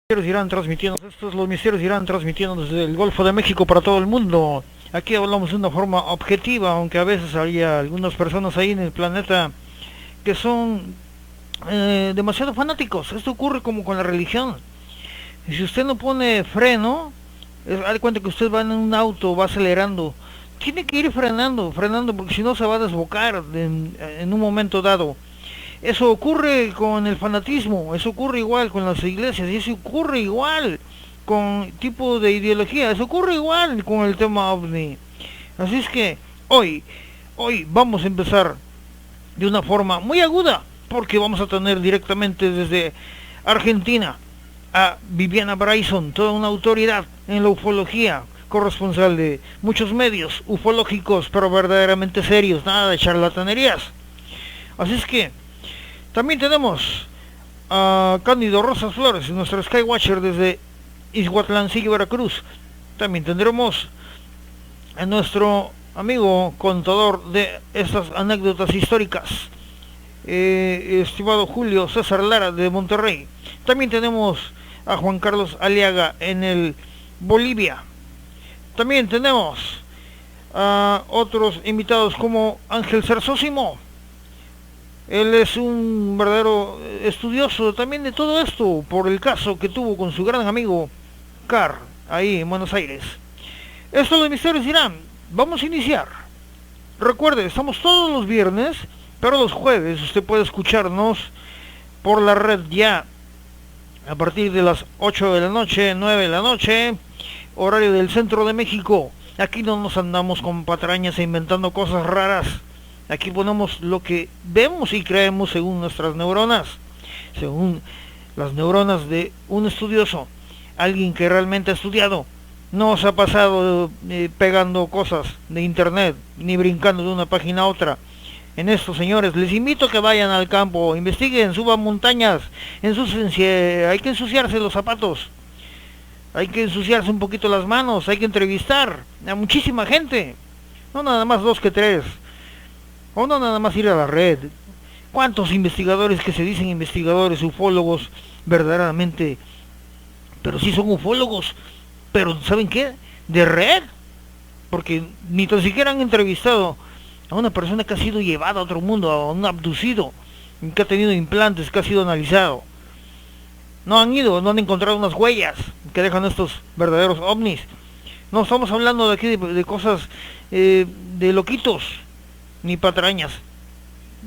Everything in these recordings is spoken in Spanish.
Irán transmitiendo, estos los misterios irán transmitiendo desde el Golfo de México para todo el mundo. Aquí hablamos de una forma objetiva, aunque a veces haya algunas personas ahí en el planeta que son demasiado fanáticos. Esto ocurre como con la religión. Y si usted no pone freno, haz de cuenta que usted va en un auto, va acelerando, tiene que ir frenando, porque si no se va a desbocar en un momento dado. Eso ocurre con el fanatismo, eso ocurre igual con las iglesias, y eso ocurre igual con tipo de ideología, eso ocurre igual con el tema ovni. Así es que hoy vamos a empezar de una forma muy aguda, porque vamos a tener directamente desde Argentina a Viviana Bryson, toda una autoridad en la ufología, corresponsal de muchos medios ufológicos, pero verdaderamente serios, nada de charlatanerías. Así es que también tenemos a Cándido Rosas Flores, nuestro Skywatcher desde Izhuatlancillo, Veracruz. También tendremos a nuestro amigo contador de estas anécdotas históricas, estimado Julio César Lara de Monterrey. También tenemos a Juan Carlos Aliaga en el Bolivia. También tenemos a otros invitados como Ángel Cersósimo. Él es un verdadero estudioso también de todo esto, por el caso que tuvo con su gran amigo Carr, ahí en Buenos Aires. Esto de Misterios Irán, vamos a iniciar. Recuerde, estamos todos los viernes, pero los jueves usted puede escucharnos por la red ya a partir de las 8 de la noche, 9 de la noche, horario del centro de México. Aquí no nos andamos con patrañas e inventando cosas raras. Aquí ponemos lo que vemos y creemos según nuestras neuronas, según las neuronas de un estudioso, alguien que realmente ha estudiado. No se ha pasado pegando cosas de internet, ni brincando de una página a otra. En esto, señores, les invito a que vayan al campo, investiguen, suban montañas, ensúciense, hay que ensuciarse los zapatos, hay que ensuciarse un poquito las manos, hay que entrevistar a muchísima gente, no nada más 2 que 3. O no nada más ir a la red. ¿Cuántos investigadores que se dicen investigadores, ufólogos, verdaderamente, pero sí son ufólogos, pero ¿saben qué? De red, porque ni tan siquiera han entrevistado a una persona que ha sido llevada a otro mundo, a un abducido, que ha tenido implantes, que ha sido analizado. No han ido, no han encontrado unas huellas que dejan estos verdaderos ovnis. No estamos hablando de aquí de cosas de loquitos, ni patrañas,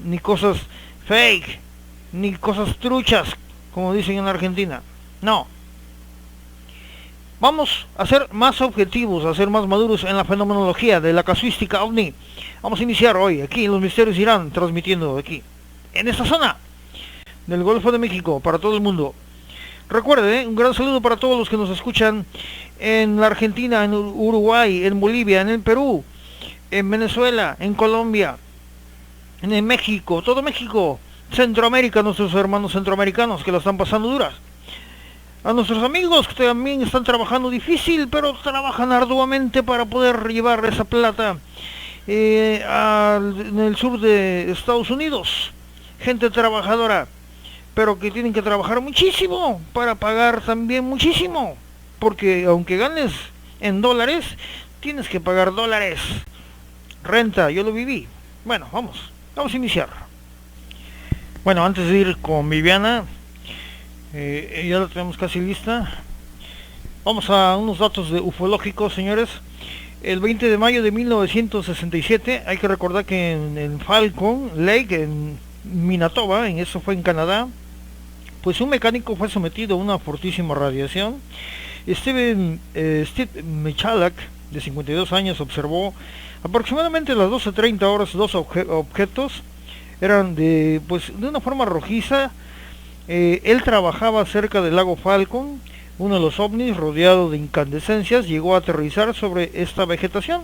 ni cosas fake, ni cosas truchas, como dicen en Argentina. No. Vamos a ser más objetivos, a ser más maduros en la fenomenología de la casuística ovni. Vamos a iniciar hoy, aquí en Los Misterios Irán, transmitiendo aquí, en esta zona del Golfo de México, para todo el mundo. Recuerde, un gran saludo para todos los que nos escuchan en la Argentina, en Uruguay, en Bolivia, en el Perú, en Venezuela, en Colombia, en México, todo México, Centroamérica, nuestros hermanos centroamericanos que la están pasando duras. A nuestros amigos que también están trabajando difícil, pero trabajan arduamente para poder llevar esa plata en el sur de Estados Unidos. Gente trabajadora, pero que tienen que trabajar muchísimo para pagar también muchísimo. Porque aunque ganes en dólares, tienes que pagar dólares. Renta, yo lo viví. Bueno, vamos a iniciar. Bueno, antes de ir con Viviana, ya la tenemos casi lista. Vamos a unos datos ufológicos, señores. El 20 de mayo de 1967, hay que recordar que en Falcon Lake, en Manitoba, eso fue en Canadá, pues un mecánico fue sometido a una fortísima radiación. Steve Michalak, de 52 años, observó aproximadamente a las 12:30 horas dos objetos. Eran de una forma rojiza. Él trabajaba cerca del lago Falcon. Uno de los ovnis, rodeado de incandescencias, llegó a aterrizar sobre esta vegetación.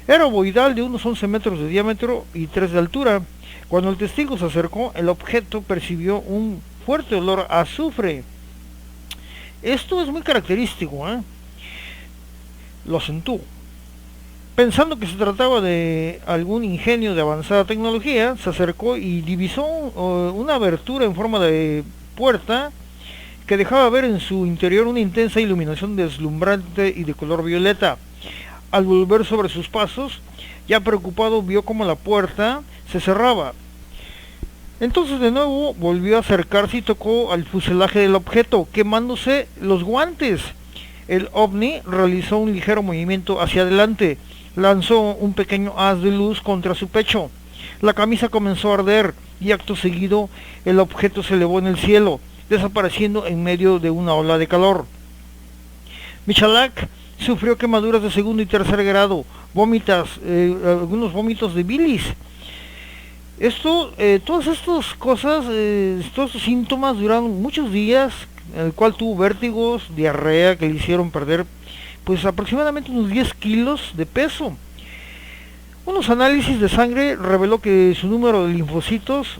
Era ovoidal, de unos 11 metros de diámetro y 3 de altura. Cuando el testigo se acercó, el objeto percibió un fuerte olor a azufre. Esto es muy característico, Lo sentó. Pensando que se trataba de algún ingenio de avanzada tecnología, se acercó y divisó una abertura en forma de puerta que dejaba ver en su interior una intensa iluminación deslumbrante y de color violeta. Al volver sobre sus pasos, ya preocupado, vio como la puerta se cerraba. Entonces de nuevo volvió a acercarse y tocó al fuselaje del objeto, quemándose los guantes. El ovni realizó un ligero movimiento hacia adelante, lanzó un pequeño haz de luz contra su pecho. La camisa comenzó a arder y acto seguido el objeto se elevó en el cielo, desapareciendo en medio de una ola de calor. Michalak sufrió quemaduras de segundo y tercer grado, algunos vómitos de bilis. Todas estas cosas, todos estos síntomas duraron muchos días, en el cual tuvo vértigos, diarrea que le hicieron perder pues aproximadamente unos 10 kilos de peso. Unos análisis de sangre reveló que su número de linfocitos,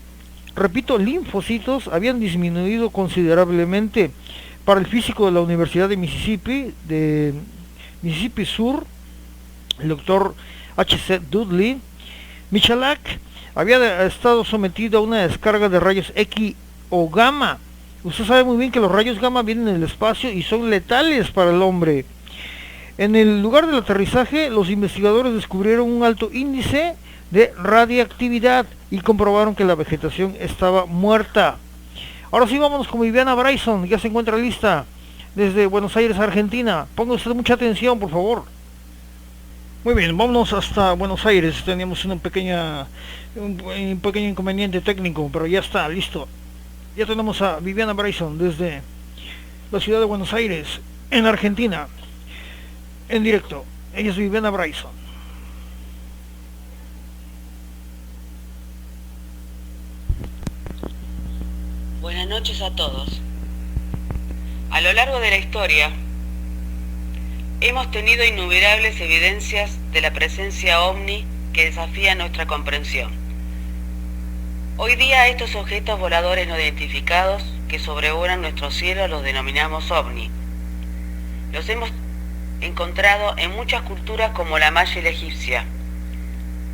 repito, linfocitos, habían disminuido considerablemente. Para el físico de la Universidad de Mississippi Sur, el doctor H.C. Dudley, Michalak había estado sometido a una descarga de rayos X o gamma. Usted sabe muy bien que los rayos gamma vienen del espacio y son letales para el hombre. En el lugar del aterrizaje, los investigadores descubrieron un alto índice de radiactividad y comprobaron que la vegetación estaba muerta. Ahora sí, vámonos con Viviana Bryson, ya se encuentra lista desde Buenos Aires, Argentina. Ponga usted mucha atención, por favor. Muy bien, vámonos hasta Buenos Aires. Teníamos un pequeño inconveniente técnico, pero ya está, listo. Ya tenemos a Viviana Bryson desde la ciudad de Buenos Aires, en Argentina, en directo. Ella es Viviana Bryson. Buenas noches a todos. A lo largo de la historia, hemos tenido innumerables evidencias de la presencia ovni que desafía nuestra comprensión. Hoy día estos objetos voladores no identificados que sobrevuelan nuestro cielo los denominamos ovni. Los hemos encontrado en muchas culturas como la maya y la egipcia,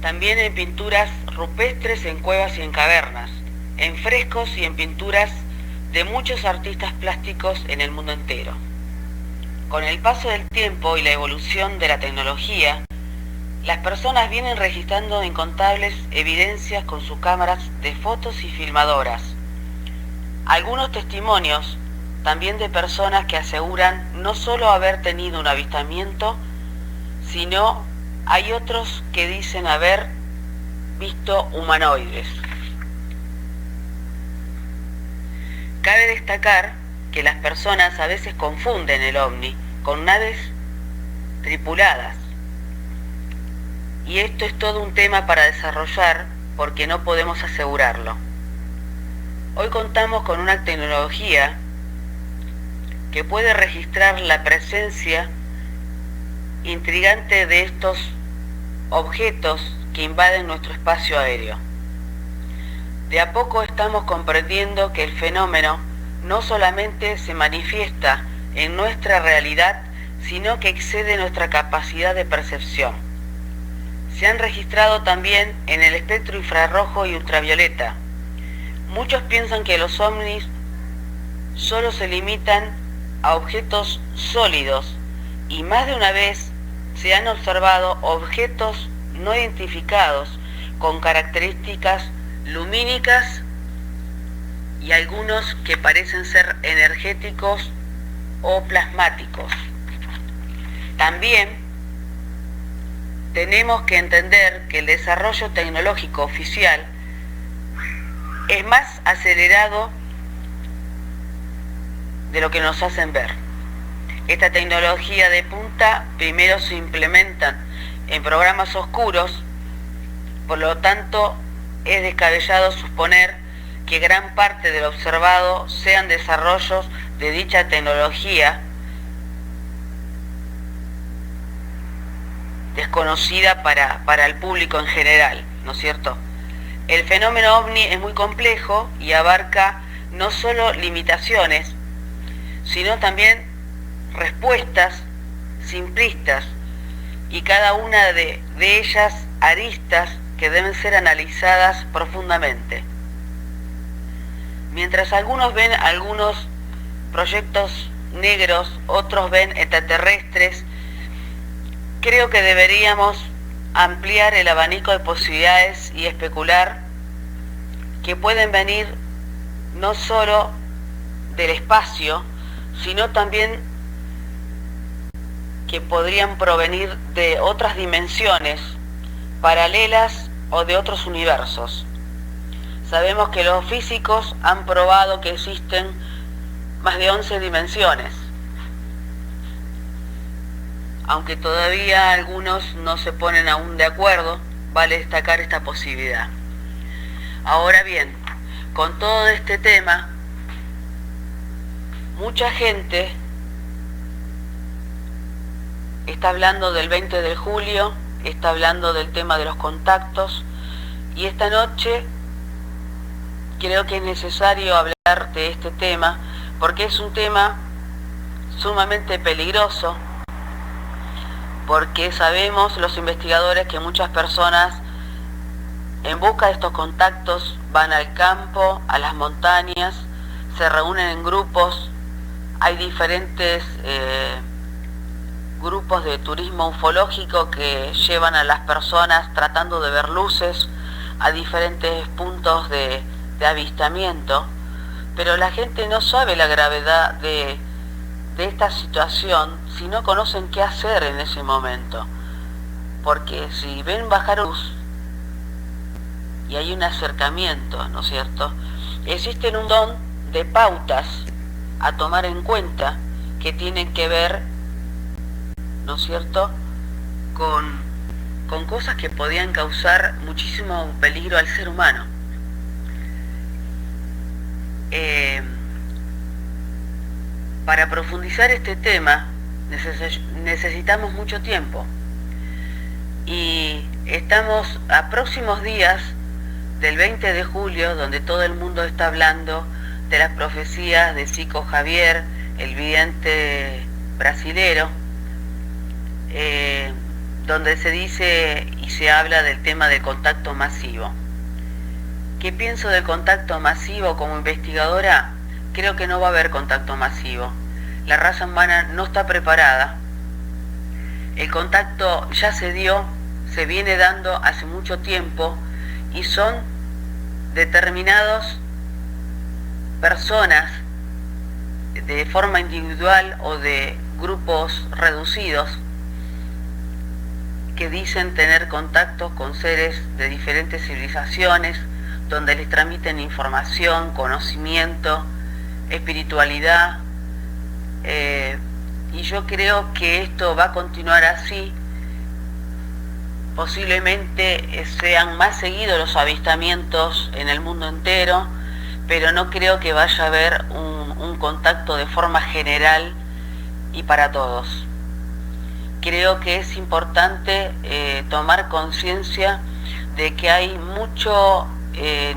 también en pinturas rupestres en cuevas y en cavernas, en frescos y en pinturas de muchos artistas plásticos en el mundo entero. Con el paso del tiempo y la evolución de la tecnología, las personas vienen registrando incontables evidencias con sus cámaras de fotos y filmadoras. Algunos testimonios también de personas que aseguran no solo haber tenido un avistamiento, sino hay otros que dicen haber visto humanoides. Cabe destacar que las personas a veces confunden el ovni con naves tripuladas. Y esto es todo un tema para desarrollar porque no podemos asegurarlo. Hoy contamos con una tecnología que puede registrar la presencia intrigante de estos objetos que invaden nuestro espacio aéreo. De a poco estamos comprendiendo que el fenómeno no solamente se manifiesta en nuestra realidad, sino que excede nuestra capacidad de percepción. Se han registrado también en el espectro infrarrojo y ultravioleta. Muchos piensan que los ovnis solo se limitan a objetos sólidos y más de una vez se han observado objetos no identificados con características lumínicas y algunos que parecen ser energéticos o plasmáticos. También tenemos que entender que el desarrollo tecnológico oficial es más acelerado de lo que nos hacen ver. Esta tecnología de punta primero se implementa en programas oscuros, por lo tanto es descabellado suponer que gran parte de lo observado sean desarrollos de dicha tecnología desconocida para el público en general, ¿no es cierto? El fenómeno ovni es muy complejo y abarca no solo limitaciones, sino también respuestas simplistas y cada una de ellas aristas que deben ser analizadas profundamente. Mientras algunos ven algunos proyectos negros, otros ven extraterrestres. Creo que deberíamos ampliar el abanico de posibilidades y especular que pueden venir no solo del espacio, sino también que podrían provenir de otras dimensiones paralelas o de otros universos. Sabemos que los físicos han probado que existen más de 11 dimensiones, aunque todavía algunos no se ponen aún de acuerdo, vale destacar esta posibilidad. Ahora bien, con todo este tema, mucha gente está hablando del 20 de julio, está hablando del tema de los contactos, y esta noche creo que es necesario hablar de este tema, porque es un tema sumamente peligroso, porque sabemos los investigadores que muchas personas en busca de estos contactos van al campo, a las montañas, se reúnen en grupos, hay diferentes grupos de turismo ufológico que llevan a las personas tratando de ver luces a diferentes puntos de avistamiento, pero la gente no sabe la gravedad de esta situación si no conocen qué hacer en ese momento, porque si ven bajar luz y hay un acercamiento, ¿no es cierto?, existen un montón de pautas a tomar en cuenta que tienen que ver, ¿no es cierto?, con cosas que podían causar muchísimo peligro al ser humano. Para profundizar este tema necesitamos mucho tiempo, y estamos a próximos días del 20 de julio, donde todo el mundo está hablando de las profecías de Chico Xavier, el vidente brasilero, donde se dice y se habla del tema del contacto masivo. ¿Qué pienso del contacto masivo como investigadora? Creo que no va a haber contacto masivo. La raza humana no está preparada. El contacto ya se dio, se viene dando hace mucho tiempo, y son determinadas personas de forma individual o de grupos reducidos que dicen tener contactos con seres de diferentes civilizaciones, donde les transmiten información, conocimiento, espiritualidad, y yo creo que esto va a continuar así. Posiblemente sean más seguidos los avistamientos en el mundo entero, pero no creo que vaya a haber un contacto de forma general y para todos. Creo que es importante tomar conciencia de que hay mucho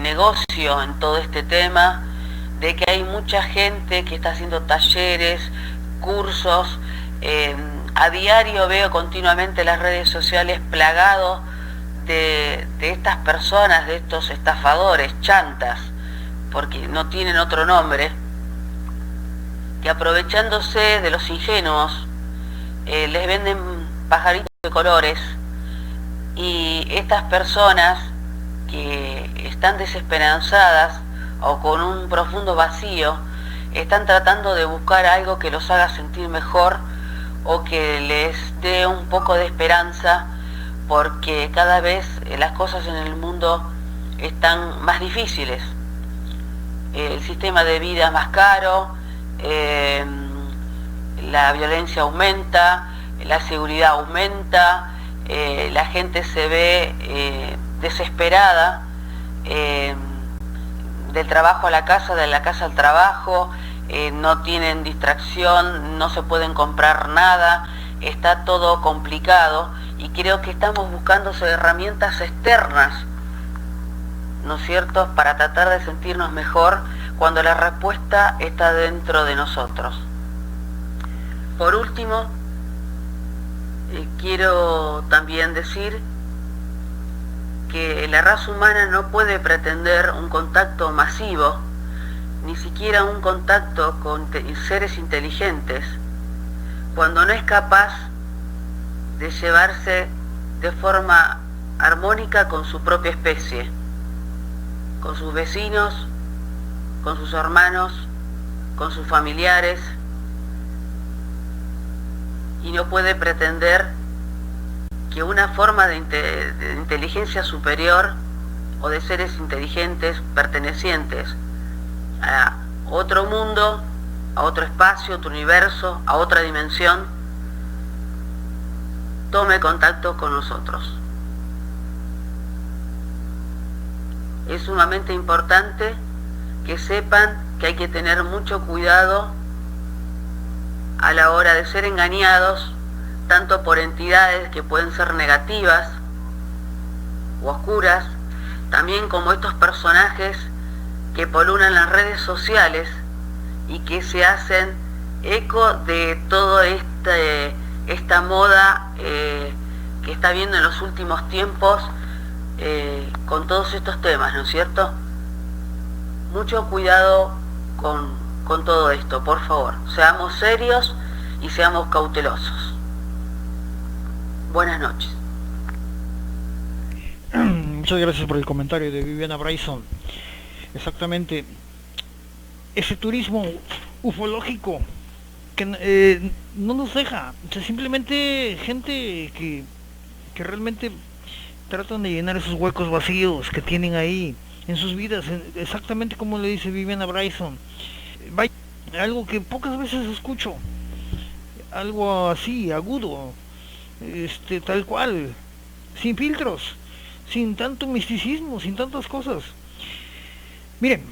negocio en todo este tema, de que hay mucha gente que está haciendo talleres, cursos. A diario veo continuamente las redes sociales plagados de estas personas, de estos estafadores, chantas, porque no tienen otro nombre, que aprovechándose de los ingenuos, les venden pajaritos de colores, y estas personas que están desesperanzadas o con un profundo vacío, están tratando de buscar algo que los haga sentir mejor o que les dé un poco de esperanza, porque cada vez las cosas en el mundo están más difíciles. El sistema de vida es más caro, la violencia aumenta, la seguridad aumenta, la gente se ve desesperada, del trabajo a la casa, de la casa al trabajo, no tienen distracción, no se pueden comprar nada, está todo complicado, y creo que estamos buscando herramientas externas, ¿no es cierto?, para tratar de sentirnos mejor cuando la respuesta está dentro de nosotros. Por último, quiero también decir que la raza humana no puede pretender un contacto masivo ni siquiera un contacto con seres inteligentes, cuando no es capaz de llevarse de forma armónica con su propia especie, con sus vecinos, con sus hermanos, con sus familiares, y no puede pretender que una forma de inteligencia superior o de seres inteligentes pertenecientes a otro mundo, a otro espacio, a otro universo, a otra dimensión, tome contacto con nosotros. Es sumamente importante que sepan que hay que tener mucho cuidado a la hora de ser engañados, tanto por entidades que pueden ser negativas o oscuras, también como estos personajes que polulan las redes sociales y que se hacen eco de toda esta moda que está viendo en los últimos tiempos con todos estos temas, ¿no es cierto? Mucho cuidado con todo esto, por favor. Seamos serios y seamos cautelosos. Buenas noches. Muchas gracias por el comentario de Viviana Bryson. Exactamente. Ese turismo ufológico que no nos deja. O sea, simplemente gente que realmente tratan de llenar esos huecos vacíos que tienen ahí en sus vidas, exactamente como le dice Viviana Bryson. Vaya, algo que pocas veces escucho, algo así, agudo, tal cual, sin filtros, sin tanto misticismo, sin tantas cosas. Miren,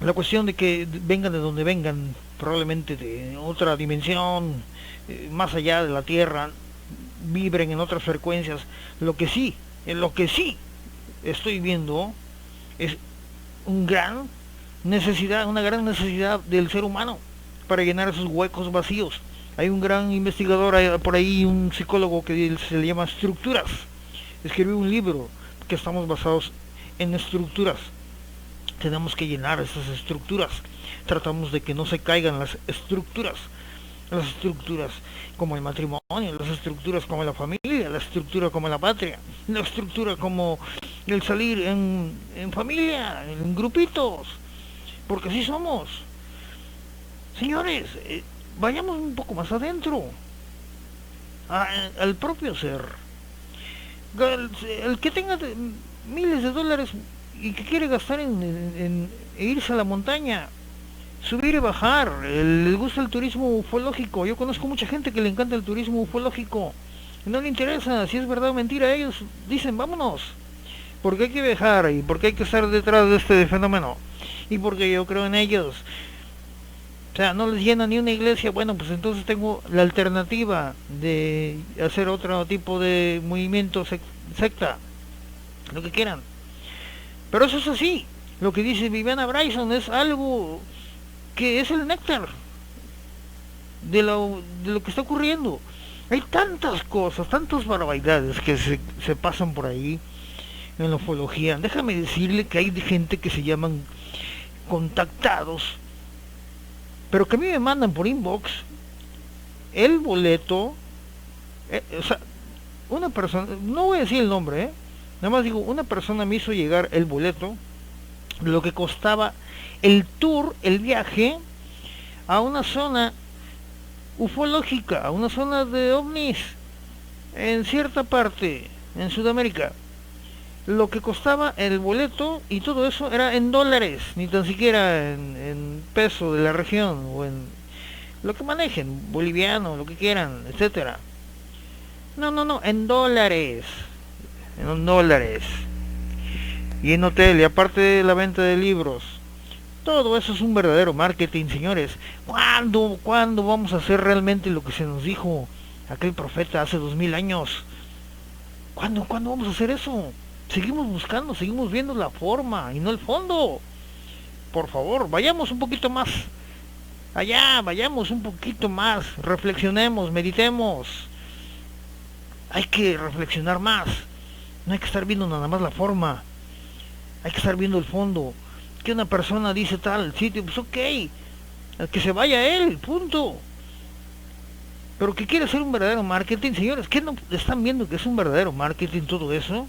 la cuestión de que vengan de donde vengan, probablemente de otra dimensión, más allá de la Tierra, vibren en otras frecuencias, lo que sí estoy viendo es una gran necesidad del ser humano para llenar esos huecos vacíos. Hay un gran investigador por ahí, un psicólogo que se le llama Estructuras. Escribió un libro que estamos basados en estructuras. Tenemos que llenar esas estructuras. Tratamos de que no se caigan las estructuras como el matrimonio, las estructuras como la familia, la estructura como la patria, la estructura como el salir en familia, en grupitos, porque así somos. Señores, vayamos un poco más adentro, al propio ser. El que tenga miles de dólares y que quiere gastar en irse a la montaña, subir y bajar, les gusta el turismo ufológico. Yo conozco mucha gente que le encanta el turismo ufológico, no le interesa si es verdad o mentira. Ellos dicen vámonos, porque hay que viajar y porque hay que estar detrás de este fenómeno y porque yo creo en ellos. O sea, no les llena ni una iglesia. Bueno, pues entonces tengo la alternativa de hacer otro tipo de movimiento, secta, lo que quieran. Pero eso es así. Lo que dice Viviana Bryson es algo que es el néctar de lo que está ocurriendo. Hay tantas cosas, tantas barbaridades que se pasan por ahí en la ufología. Déjame decirle que hay gente que se llaman contactados, pero que a mí me mandan por inbox el boleto. O sea, una persona, no voy a decir el nombre, nada más digo, una persona me hizo llegar el boleto, lo que costaba el tour, el viaje a una zona ufológica, a una zona de ovnis en cierta parte en Sudamérica. Lo que costaba el boleto y todo eso era en dólares, ni tan siquiera en peso de la región o en lo que manejen, boliviano, lo que quieran, etcétera. No, en dólares. Y en hotel, y aparte de la venta de libros. Todo eso es un verdadero marketing, señores. ¿Cuándo vamos a hacer realmente lo que se nos dijo aquel profeta hace 2000 años? ¿Cuándo vamos a hacer eso? Seguimos buscando, seguimos viendo la forma y no el fondo. Por favor, vayamos un poquito más allá, vayamos un poquito más, reflexionemos, meditemos. Hay que reflexionar más. No hay que estar viendo nada más la forma, hay que estar viendo el fondo. que una persona dice tal sitio, pues ok, que se vaya él, punto. Pero que quiere ser un verdadero marketing, señores, ¿qué no están viendo que es un verdadero marketing todo eso?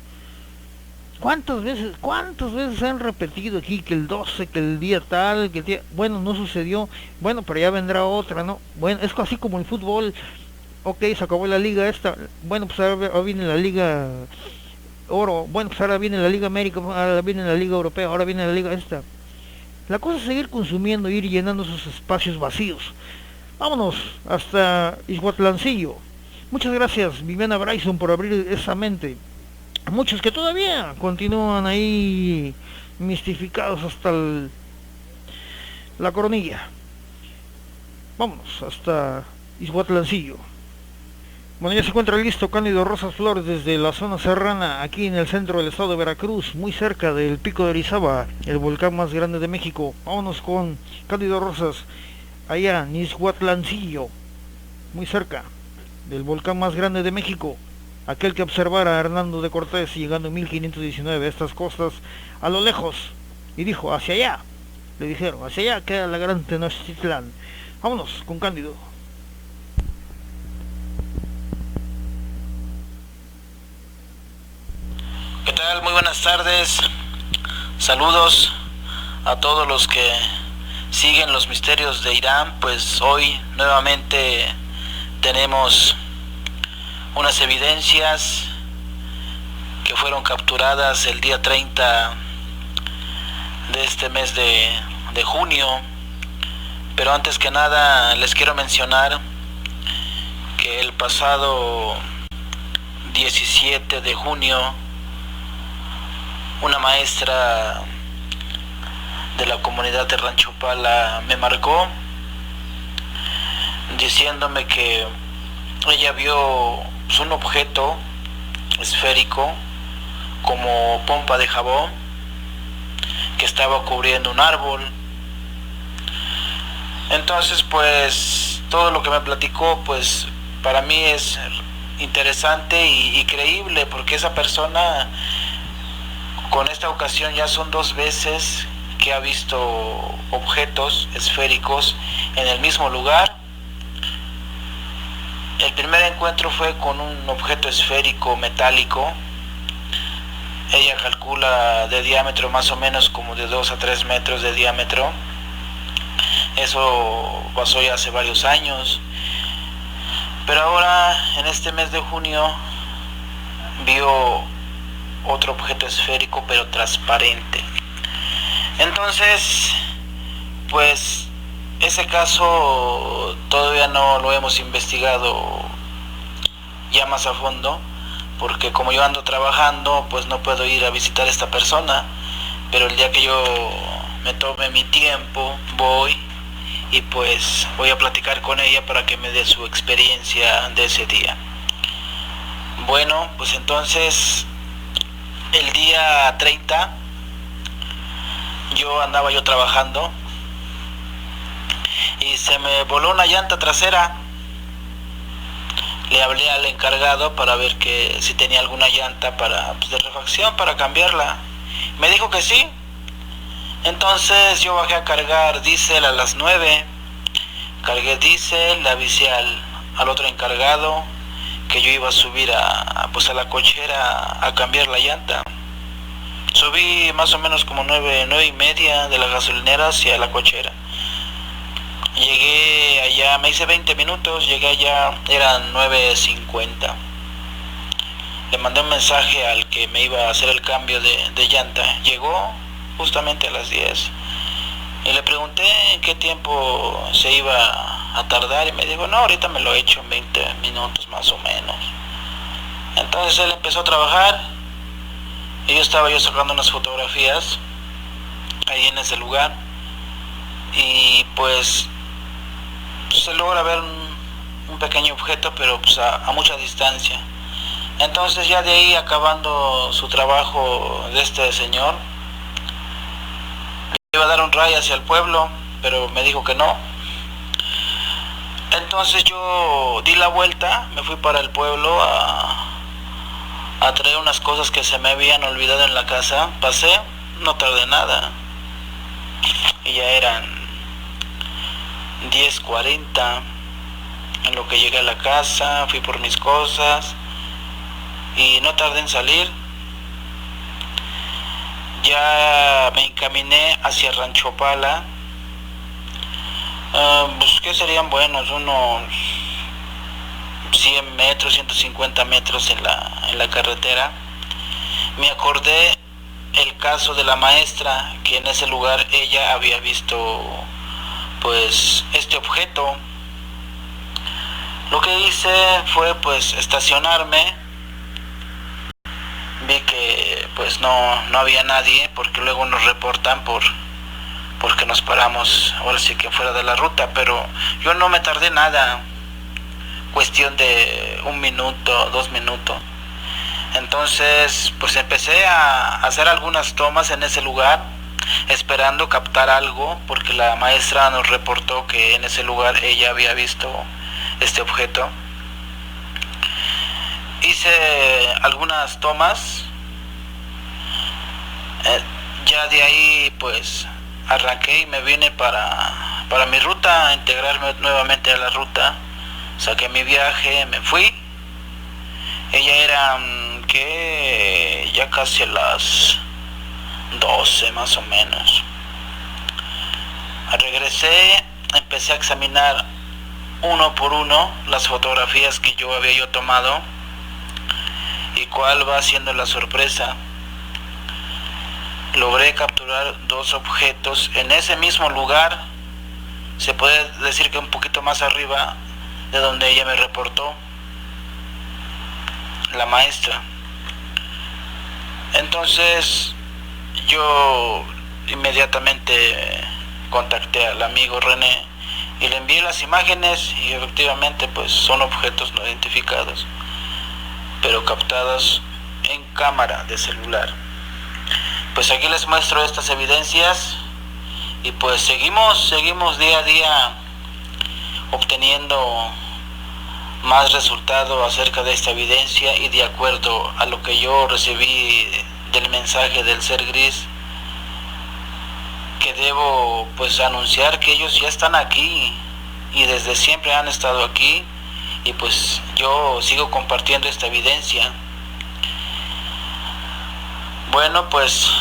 ¿Cuántas veces han repetido aquí que el 12, que el día tal, que el día... Bueno, no sucedió, bueno, pero ya vendrá otra, ¿no? Bueno, es así como el fútbol, ok, se acabó la liga esta, bueno, pues ahora viene la liga oro, bueno, pues ahora viene la liga América, ahora viene la liga europea, ahora viene la liga esta. La cosa es seguir consumiendo, ir llenando esos espacios vacíos. Vámonos hasta Ixhuatlancillo. Muchas gracias, Viviana Bryson, por abrir esa mente. Muchos que todavía continúan ahí mistificados hasta la coronilla. Vámonos hasta Ixhuatlancillo. Bueno, ya se encuentra listo Cándido Rosas Flores desde la zona serrana, aquí en el centro del estado de Veracruz, muy cerca del Pico de Orizaba, el volcán más grande de México. Vámonos con Cándido Rosas, allá en Ixhuatlancillo, muy cerca del volcán más grande de México, aquel que observara a Hernando de Cortés llegando en 1519 a estas costas a lo lejos, y dijo, hacia allá, le dijeron, hacia allá queda la gran Tenochtitlán. Vámonos con Cándido. ¿Qué tal? Muy buenas tardes. Saludos a todos los que siguen los misterios de Irán. Pues hoy nuevamente tenemos unas evidencias que fueron capturadas el día 30 de este mes de junio. Pero antes que nada les quiero mencionar que el pasado 17 de junio una maestra de la comunidad de Rancho Pala me marcó diciéndome que ella vio un objeto esférico como pompa de jabón que estaba cubriendo un árbol. Entonces pues todo lo que me platicó pues para mí es interesante y creíble, porque esa persona con esta ocasión ya son 2 veces que ha visto objetos esféricos en el mismo lugar. El primer encuentro fue con un objeto esférico metálico. Ella calcula de diámetro más o menos como de 2 a 3 metros de diámetro. Eso pasó ya hace varios años. Pero ahora, en este mes de junio, vio otro objeto esférico pero transparente. Entonces pues ese caso todavía no lo hemos investigado ya más a fondo, porque como yo ando trabajando pues no puedo ir a visitar a esta persona, pero el día que yo me tome mi tiempo voy y pues voy a platicar con ella para que me dé su experiencia de ese día. Bueno, pues entonces el día 30 andaba yo trabajando y se me voló una llanta trasera. Le hablé al encargado para ver que si tenía alguna llanta para de refacción para cambiarla. Me dijo que sí. Entonces yo bajé a cargar diésel a las 9. Cargué diésel, le avisé al otro encargado que yo iba a subir a la cochera a cambiar la llanta. Subí más o menos como 9:30 de la gasolinera hacia la cochera. Llegué allá, me hice 20 minutos, llegué allá, eran 9:50. Le mandé un mensaje al que me iba a hacer el cambio de llanta. Llegó justamente a las 10. Y le pregunté en qué tiempo se iba a tardar y me dijo, no, ahorita me lo he hecho en 20 minutos más o menos. Entonces él empezó a trabajar y yo estaba sacando unas fotografías ahí en ese lugar y pues se logra ver un pequeño objeto, pero pues a mucha distancia. Entonces ya de ahí, acabando su trabajo de este señor, le iba a dar un ray hacia el pueblo, pero me dijo que no. Entonces yo di la vuelta, me fui para el pueblo a traer unas cosas que se me habían olvidado en la casa. Pasé, no tardé nada. y ya eran 10:40 en lo que llegué a la casa, fui por mis cosas y no tardé en salir. Ya me encaminé hacia Rancho Pala. Pues que serían buenos, unos 100 metros, 150 metros en la carretera. Me acordé el caso de la maestra, que en ese lugar ella había visto pues este objeto. Lo que hice fue pues estacionarme. Vi que pues no había nadie, porque luego nos reportan porque nos paramos ahora sí que fuera de la ruta, pero yo no me tardé nada, cuestión de 1 minuto, 2 minutos. Entonces pues empecé a hacer algunas tomas en ese lugar, esperando captar algo, porque la maestra nos reportó que en ese lugar ella había visto este objeto. Hice algunas tomas, ya de ahí pues arranqué y me vine para mi ruta, a integrarme nuevamente a la ruta. Saqué mi viaje, me fui. Ella era que ya casi a las 12 más o menos. Regresé, empecé a examinar uno por uno las fotografías que yo había tomado. ¿Y cuál va siendo la sorpresa? Logré capturar 2 objetos en ese mismo lugar. Se puede decir que un poquito más arriba de donde ella me reportó, la maestra. Entonces yo inmediatamente contacté al amigo René y le envié las imágenes, y efectivamente pues son objetos no identificados, pero captados en cámara de celular. Pues aquí les muestro estas evidencias, y pues seguimos día a día obteniendo más resultado acerca de esta evidencia, y de acuerdo a lo que yo recibí del mensaje del ser gris, que debo pues anunciar que ellos ya están aquí y desde siempre han estado aquí, y pues yo sigo compartiendo esta evidencia. Bueno, pues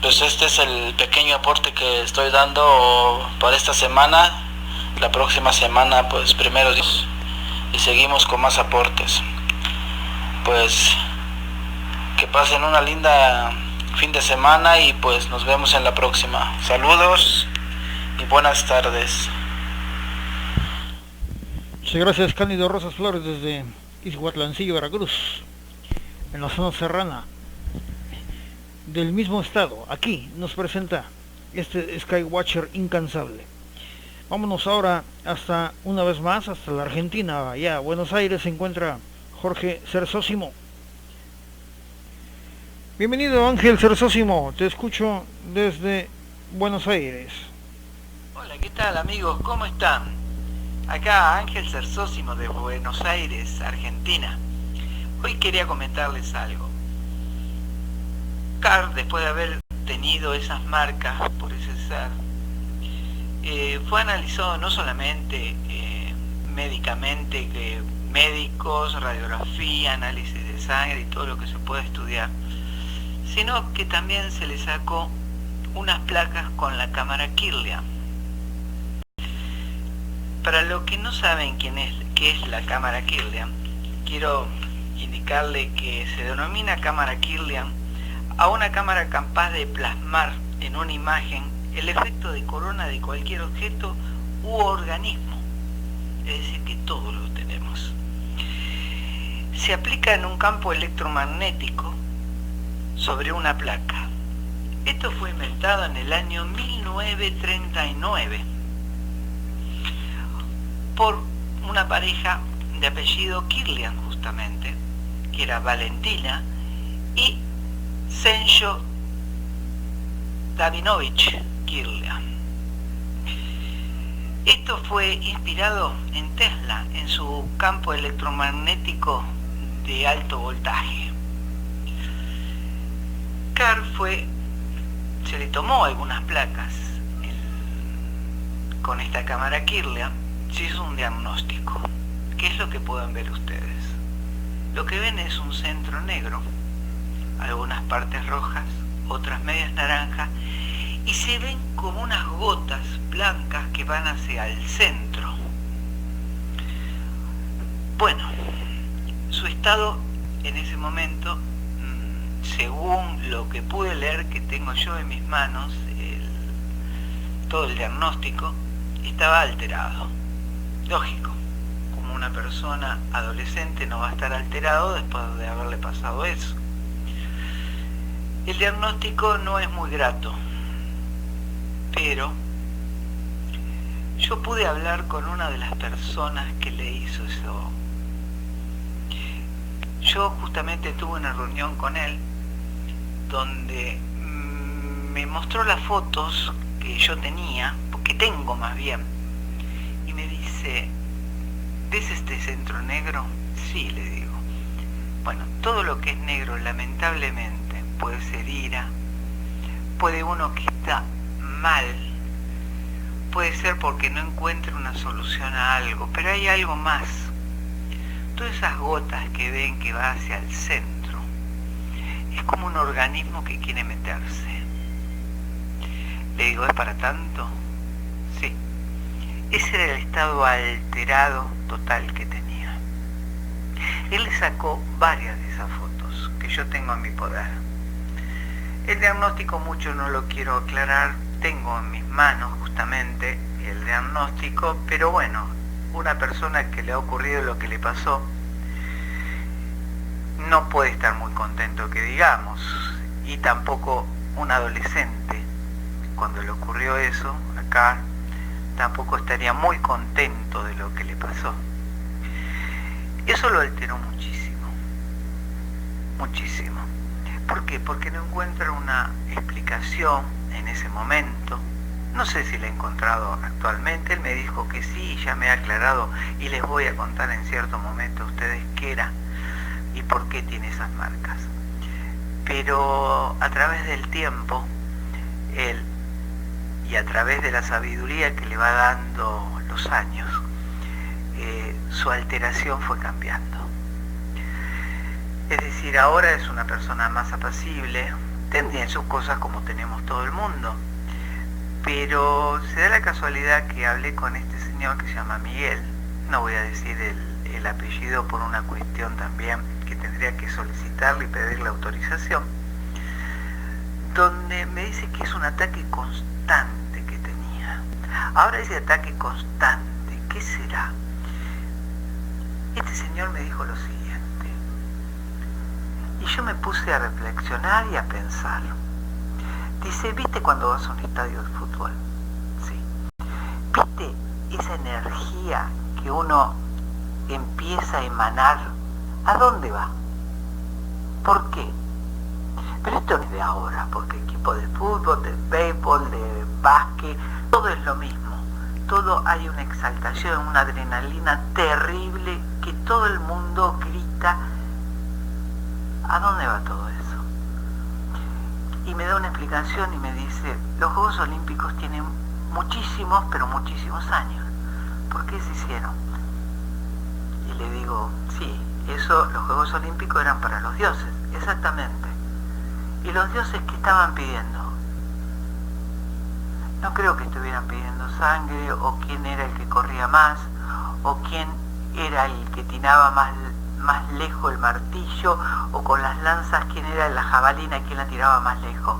este es el pequeño aporte que estoy dando para esta semana. La próxima semana pues primero Dios, y seguimos con más aportes. Pues que pasen una linda fin de semana, y pues nos vemos en la próxima. Saludos y buenas tardes. Muchas gracias, Cándido Rosas Flores, desde Izhuatlancillo, Veracruz, en la zona serrana del mismo estado. Aquí nos presenta este Skywatcher incansable. Vámonos ahora hasta, una vez más, hasta la Argentina. Allá, Buenos Aires, se encuentra Jorge Cersósimo. Bienvenido, Ángel Cersósimo, te escucho desde Buenos Aires. Hola, ¿qué tal, amigos? ¿Cómo están? Acá Ángel Cersósimo de Buenos Aires, Argentina. Hoy quería comentarles algo. Carl, después de haber tenido esas marcas por ese ser, fue analizado no solamente médicamente, médicos, radiografía, análisis de sangre y todo lo que se puede estudiar, sino que también se le sacó unas placas con la cámara Kirlian. Para los que no saben qué es la cámara Kirlian, quiero indicarle que se denomina cámara Kirlian a una cámara capaz de plasmar en una imagen el efecto de corona de cualquier objeto u organismo, es decir, que todos lo tenemos. Se aplica en un campo electromagnético sobre una placa. Esto fue inventado en el año 1939 por una pareja de apellido Kirlian, justamente, que era Valentina y Senjo Davinovich Kirlian. Esto fue inspirado en Tesla, en su campo electromagnético de alto voltaje. Carl se le tomó algunas placas en con esta cámara Kirlian se hizo un diagnóstico. ¿Qué es lo que pueden ver ustedes? Lo que ven es un centro negro, algunas partes rojas, otras medias naranjas, y se ven como unas gotas blancas que van hacia el centro. Bueno, su estado en ese momento, según lo que pude leer que tengo yo en mis manos, todo el diagnóstico, estaba alterado. Lógico, como una persona adolescente no va a estar alterado después de haberle pasado eso. El diagnóstico no es muy grato, pero yo pude hablar con una de las personas que le hizo eso. Yo justamente tuve una reunión con él donde me mostró las fotos que yo tenía, que tengo más bien, y me dice, ¿ves este centro negro? Sí, le digo. Bueno, todo lo que es negro lamentablemente puede ser ira, puede uno que está mal, puede ser porque no encuentra una solución a algo, pero hay algo más. Todas esas gotas que ven que va hacia el centro, es como un organismo que quiere meterse. Le digo, ¿es para tanto? Sí. Ese era el estado alterado total que tenía. Él le sacó varias de esas fotos que yo tengo en mi poder. El diagnóstico mucho no lo quiero aclarar, tengo en mis manos justamente el diagnóstico, pero bueno, una persona que le ha ocurrido lo que le pasó no puede estar muy contento que digamos, y tampoco un adolescente, cuando le ocurrió eso acá, tampoco estaría muy contento de lo que le pasó. Eso lo alteró muchísimo, muchísimo. ¿Por qué? Porque no encuentra una explicación en ese momento. No sé si la he encontrado actualmente. Él me dijo que sí, ya me ha aclarado y les voy a contar en cierto momento a ustedes qué era y por qué tiene esas marcas. Pero a través del tiempo, él, y a través de la sabiduría que le va dando los años, su alteración fue cambiando. Es decir, ahora es una persona más apacible, tendría sus cosas como tenemos todo el mundo, pero se da la casualidad que hablé con este señor que se llama Miguel, no voy a decir el apellido por una cuestión también que tendría que solicitarle y pedirle autorización, donde me dice que es un ataque constante que tenía. Ahora ese ataque constante, ¿qué será? Este señor me dijo lo siguiente, y yo me puse a reflexionar y a pensar. Dice, ¿viste cuando vas a un estadio de fútbol? Sí. ¿Viste esa energía que uno empieza a emanar? ¿A dónde va? ¿Por qué? Pero esto no es de ahora, porque equipo de fútbol, de béisbol, de básquet, todo es lo mismo. Todo hay una exaltación, una adrenalina terrible que todo el mundo grita. ¿A dónde va todo eso? Y me da una explicación y me dice, los Juegos Olímpicos tienen muchísimos, pero muchísimos años. ¿Por qué se hicieron? Y le digo, sí, los Juegos Olímpicos eran para los dioses, exactamente. ¿Y los dioses qué estaban pidiendo? No creo que estuvieran pidiendo sangre, o quién era el que corría más, o quién era el que tiraba más lejos el martillo, o con las lanzas quién era la jabalina y quién la tiraba más lejos.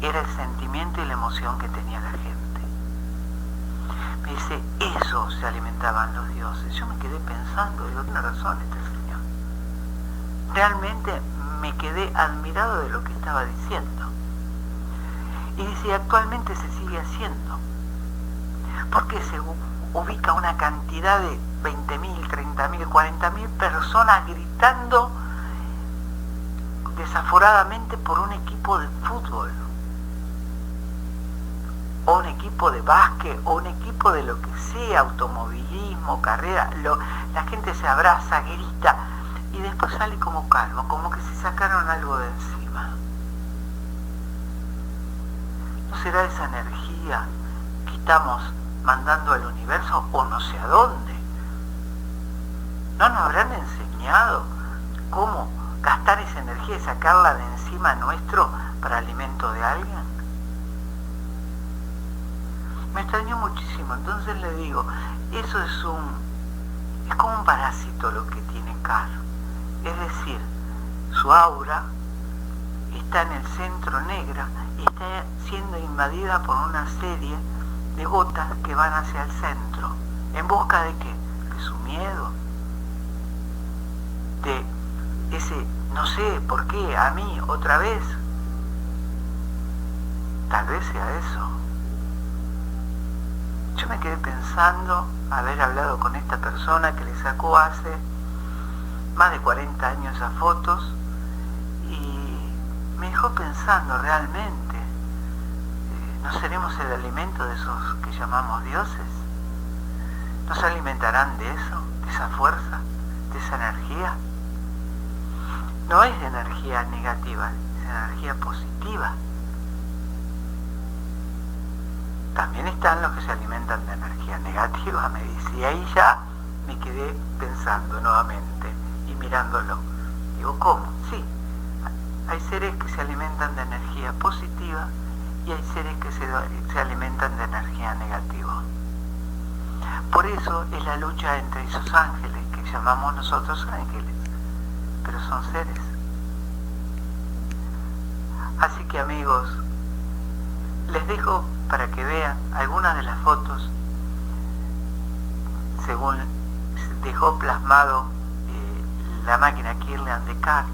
Era el sentimiento y la emoción que tenía la gente. Me dice, eso se alimentaban los dioses. Yo me quedé pensando, digo, tiene razón este señor. Realmente me quedé admirado de lo que estaba diciendo. Y dice, actualmente se sigue haciendo. Porque se ubica una cantidad de 20.000, 30.000, 40.000 personas gritando desaforadamente por un equipo de fútbol, o un equipo de básquet, o un equipo de lo que sea, automovilismo, carrera. La gente se abraza, grita, y después sale como calmo, como que se sacaron algo de encima. ¿No será esa energía que estamos mandando al universo o no sé a dónde. ¿No nos habrán enseñado cómo gastar esa energía y sacarla de encima nuestro para alimento de alguien? Me extrañó muchísimo, entonces le digo, eso es como un parásito lo que tiene Carl. Es decir, su aura está en el centro negra y está siendo invadida por una serie de gotas que van hacia el centro. ¿En busca de qué? De su miedo. De ese, no sé, ¿por qué? ¿A mí? ¿Otra vez? Tal vez sea eso. Yo me quedé pensando haber hablado con esta persona que le sacó hace más de 40 años esas fotos y me dejó pensando realmente, ¿no seremos el alimento de esos que llamamos dioses? ¿Nos alimentarán de eso, de esa fuerza, de esa energía? No es energía negativa, es energía positiva. También están los que se alimentan de energía negativa, me dice, y ahí ya me quedé pensando nuevamente y mirándolo. Digo, ¿cómo? Sí, hay seres que se alimentan de energía positiva y hay seres que se alimentan de energía negativa. Por eso es la lucha entre esos ángeles, que llamamos nosotros ángeles, pero son seres. Así que amigos, les dejo para que vean algunas de las fotos según dejó plasmado la máquina Kirlian de Carl,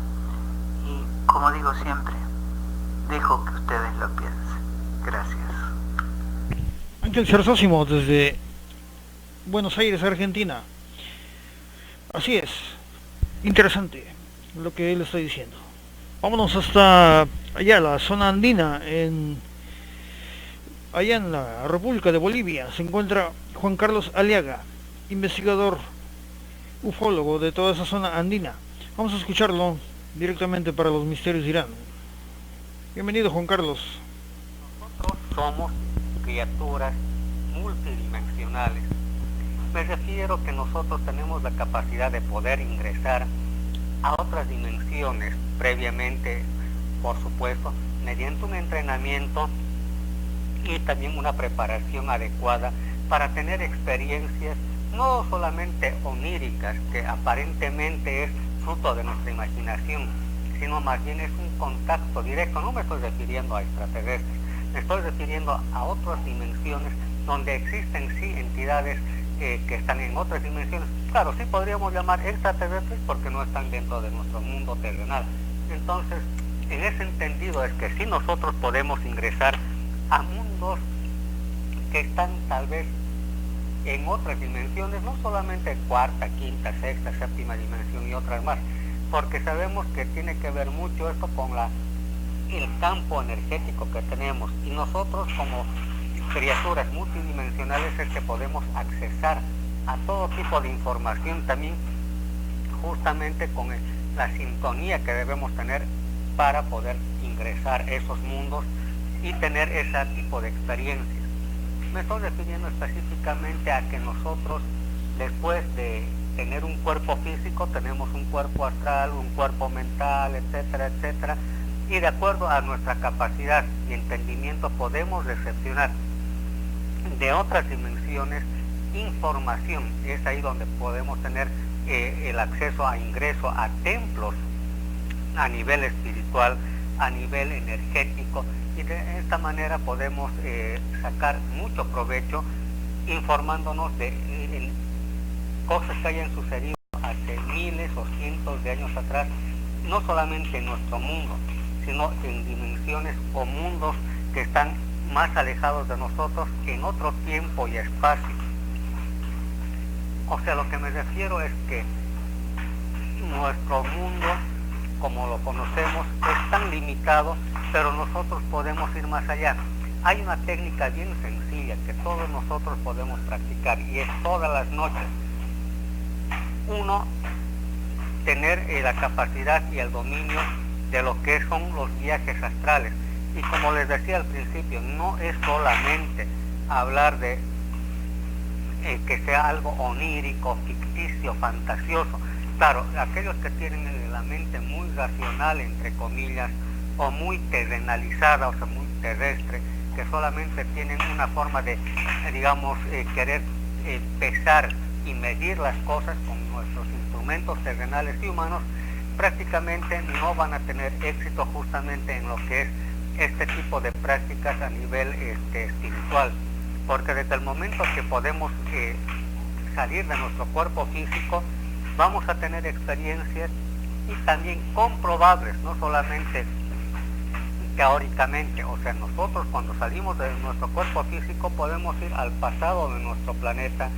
y como digo siempre, dejo que ustedes lo piensen. Gracias. Ángel Cersósimo desde Buenos Aires, Argentina. Así es, interesante lo que él está diciendo. Vámonos hasta allá, la zona andina, allá en la República de Bolivia. Se encuentra Juan Carlos Aliaga, investigador ufólogo de toda esa zona andina. Vamos a escucharlo directamente para los misterios de Irán. Bienvenido, Juan Carlos. Nosotros somos criaturas multidimensionales. Me refiero que nosotros tenemos la capacidad de poder ingresar a otras dimensiones previamente, por supuesto, mediante un entrenamiento y también una preparación adecuada para tener experiencias no solamente oníricas, que aparentemente es fruto de nuestra imaginación, sino más bien es un contacto directo. No me estoy refiriendo a extraterrestres, me estoy refiriendo a otras dimensiones donde existen sí entidades que están en otras dimensiones. Claro, sí podríamos llamar extraterrestres porque no están dentro de nuestro mundo terrenal. Entonces, en ese entendido es que sí nosotros podemos ingresar a mundos que están tal vez en otras dimensiones, no solamente cuarta, quinta, sexta, séptima dimensión y otras más, porque sabemos que tiene que ver mucho esto con el campo energético que tenemos, y nosotros como criaturas multidimensionales es que podemos accesar a todo tipo de información también, justamente con la sintonía que debemos tener para poder ingresar a esos mundos y tener ese tipo de experiencias. Me estoy refiriendo específicamente a que nosotros, después de tener un cuerpo físico, tenemos un cuerpo astral, un cuerpo mental, etcétera, etcétera, y de acuerdo a nuestra capacidad y entendimiento podemos recepcionar de otras dimensiones información. Es ahí donde podemos tener el acceso a ingreso a templos a nivel espiritual, a nivel energético, y de esta manera podemos sacar mucho provecho informándonos de cosas que hayan sucedido hace miles o cientos de años atrás, no solamente en nuestro mundo, sino en dimensiones o mundos que están más alejados de nosotros en otro tiempo y espacio. O sea, lo que me refiero es que nuestro mundo, como lo conocemos, es tan limitado, pero nosotros podemos ir más allá. Hay una técnica bien sencilla que todos nosotros podemos practicar, y es todas las noches. Uno, tener la capacidad y el dominio de lo que son los viajes astrales. Y como les decía al principio, no es solamente hablar de que sea algo onírico, ficticio, fantasioso. Claro, aquellos que tienen la mente muy racional, entre comillas, o muy terrenalizada, o sea, muy terrestre, que solamente tienen una forma de, digamos, querer pesar y medir las cosas con nuestros instrumentos terrenales y humanos, prácticamente no van a tener éxito justamente en lo que es este tipo de prácticas a nivel espiritual, porque desde el momento que podemos salir de nuestro cuerpo físico, vamos a tener experiencias y también comprobables, no solamente teóricamente. O sea, nosotros cuando salimos de nuestro cuerpo físico podemos ir al pasado de nuestro planeta,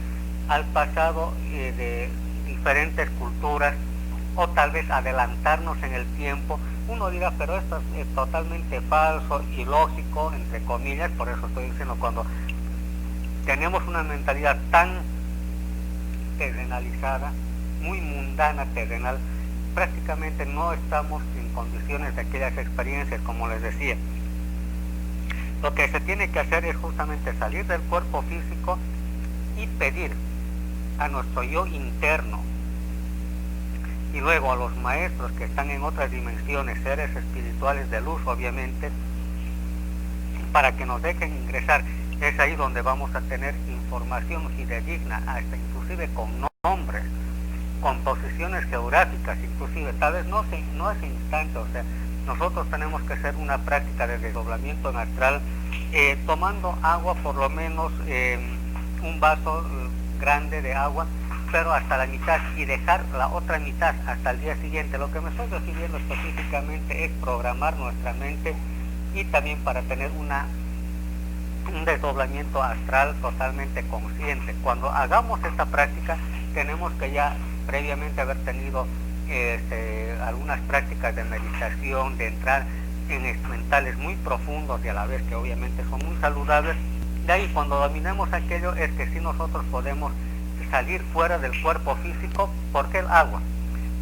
al pasado de diferentes culturas, o tal vez adelantarnos en el tiempo. Uno dirá, pero esto es totalmente falso, ilógico, entre comillas. Por eso estoy diciendo, cuando tenemos una mentalidad tan terrenalizada, muy mundana, terrenal, prácticamente no estamos en condiciones de aquellas experiencias, como les decía. Lo que se tiene que hacer es justamente salir del cuerpo físico y pedir a nuestro yo interno, y luego a los maestros que están en otras dimensiones, seres espirituales de luz obviamente, para que nos dejen ingresar. Es ahí donde vamos a tener información fidedigna, hasta inclusive con nombres, con posiciones geográficas, inclusive, tal vez no es instante. O sea, nosotros tenemos que hacer una práctica de desdoblamiento en astral, tomando agua, por lo menos un vaso grande de agua, pero hasta la mitad, y dejar la otra mitad hasta el día siguiente. Lo que me estoy refiriendo específicamente es programar nuestra mente, y también para tener un desdoblamiento astral totalmente consciente. Cuando hagamos esta práctica, tenemos que ya previamente haber tenido algunas prácticas de meditación, de entrar en mentales muy profundos y a la vez que obviamente son muy saludables. De ahí, cuando dominemos aquello, es que sí nosotros podemos salir fuera del cuerpo físico. ¿Por qué el agua?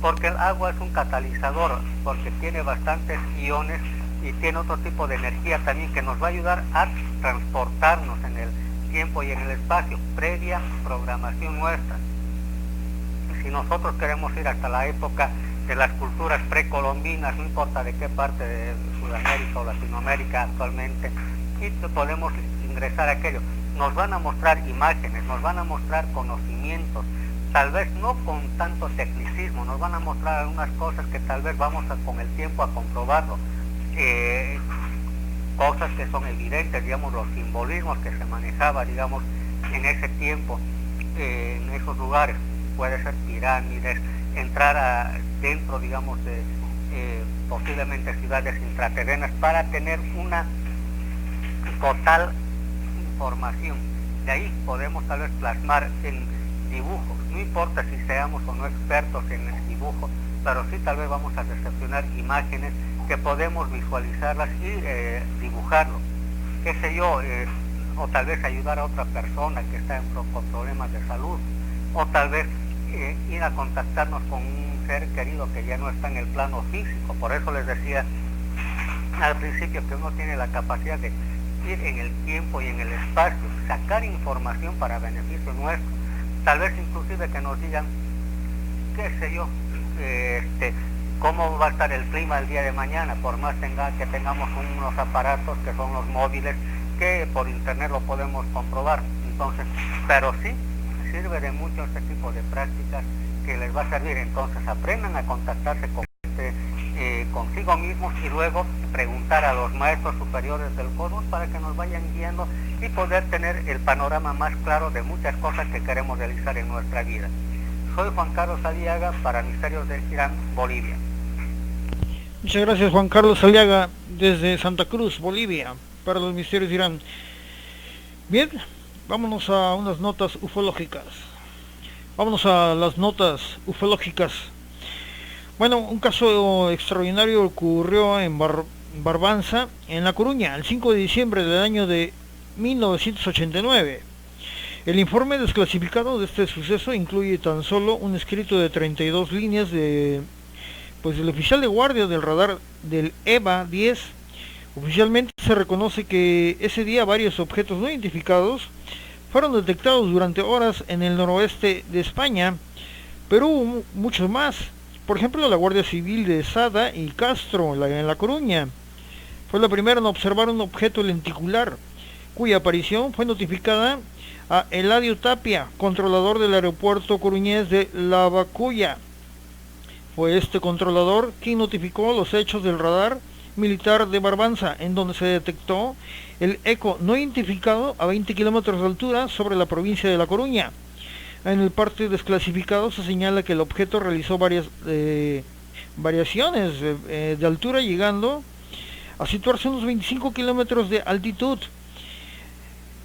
Porque el agua es un catalizador, porque tiene bastantes iones y tiene otro tipo de energía también que nos va a ayudar a transportarnos en el tiempo y en el espacio, previa programación nuestra. Si nosotros queremos ir hasta la época de las culturas precolombinas, no importa de qué parte de Sudamérica o Latinoamérica actualmente, y podemos ingresar a aquello. Nos van a mostrar imágenes, nos van a mostrar conocimientos, tal vez no con tanto tecnicismo, nos van a mostrar algunas cosas que tal vez vamos con el tiempo a comprobarlo. Cosas que son evidentes, digamos, los simbolismos que se manejaba, digamos, en ese tiempo, en esos lugares. Puede ser pirámides, entrar dentro, digamos, de posiblemente ciudades intraterrenas, para tener una total información. De ahí podemos tal vez plasmar en dibujos, no importa si seamos o no expertos en el dibujo, pero sí tal vez vamos a recepcionar imágenes que podemos visualizarlas y dibujarlo, qué sé yo, o tal vez ayudar a otra persona que está con problemas de salud, o tal vez ir a contactarnos con un ser querido que ya no está en el plano físico. Por eso les decía al principio que uno tiene la capacidad de ir en el tiempo y en el espacio, sacar información para beneficio nuestro. Tal vez inclusive que nos digan, qué sé yo, cómo va a estar el clima el día de mañana, por más que tengamos unos aparatos que son los móviles, que por internet lo podemos comprobar. Entonces, pero sí sirve de mucho este tipo de prácticas que les va a servir. Entonces, aprendan a contactarse consigo mismos, y luego preguntar a los maestros superiores del cosmos para que nos vayan guiando y poder tener el panorama más claro de muchas cosas que queremos realizar en nuestra vida. Soy Juan Carlos Aliaga para Misterios de Irán, Bolivia. Muchas gracias, Juan Carlos Aliaga, desde Santa Cruz, Bolivia, para los Misterios de Irán. Bien, vámonos a unas notas ufológicas. Vámonos a las notas ufológicas. Bueno, un caso extraordinario ocurrió en Barbanza, en La Coruña, el 5 de diciembre del año de 1989. El informe desclasificado de este suceso incluye tan solo un escrito de 32 líneas del oficial de guardia del radar del EVA 10, Oficialmente se reconoce que ese día varios objetos no identificados fueron detectados durante horas en el noroeste de España, pero hubo muchos más. Por ejemplo, la Guardia Civil de Sada y Castro, en La Coruña, fue la primera en observar un objeto lenticular, cuya aparición fue notificada a Eladio Tapia, controlador del aeropuerto coruñés de Lavacolla. Fue este controlador quien notificó los hechos del radar militar de Barbanza, en donde se detectó el eco no identificado a 20 kilómetros de altura sobre la provincia de La Coruña. En el parte desclasificado se señala que el objeto realizó varias variaciones de altura, llegando a situarse a unos 25 kilómetros de altitud.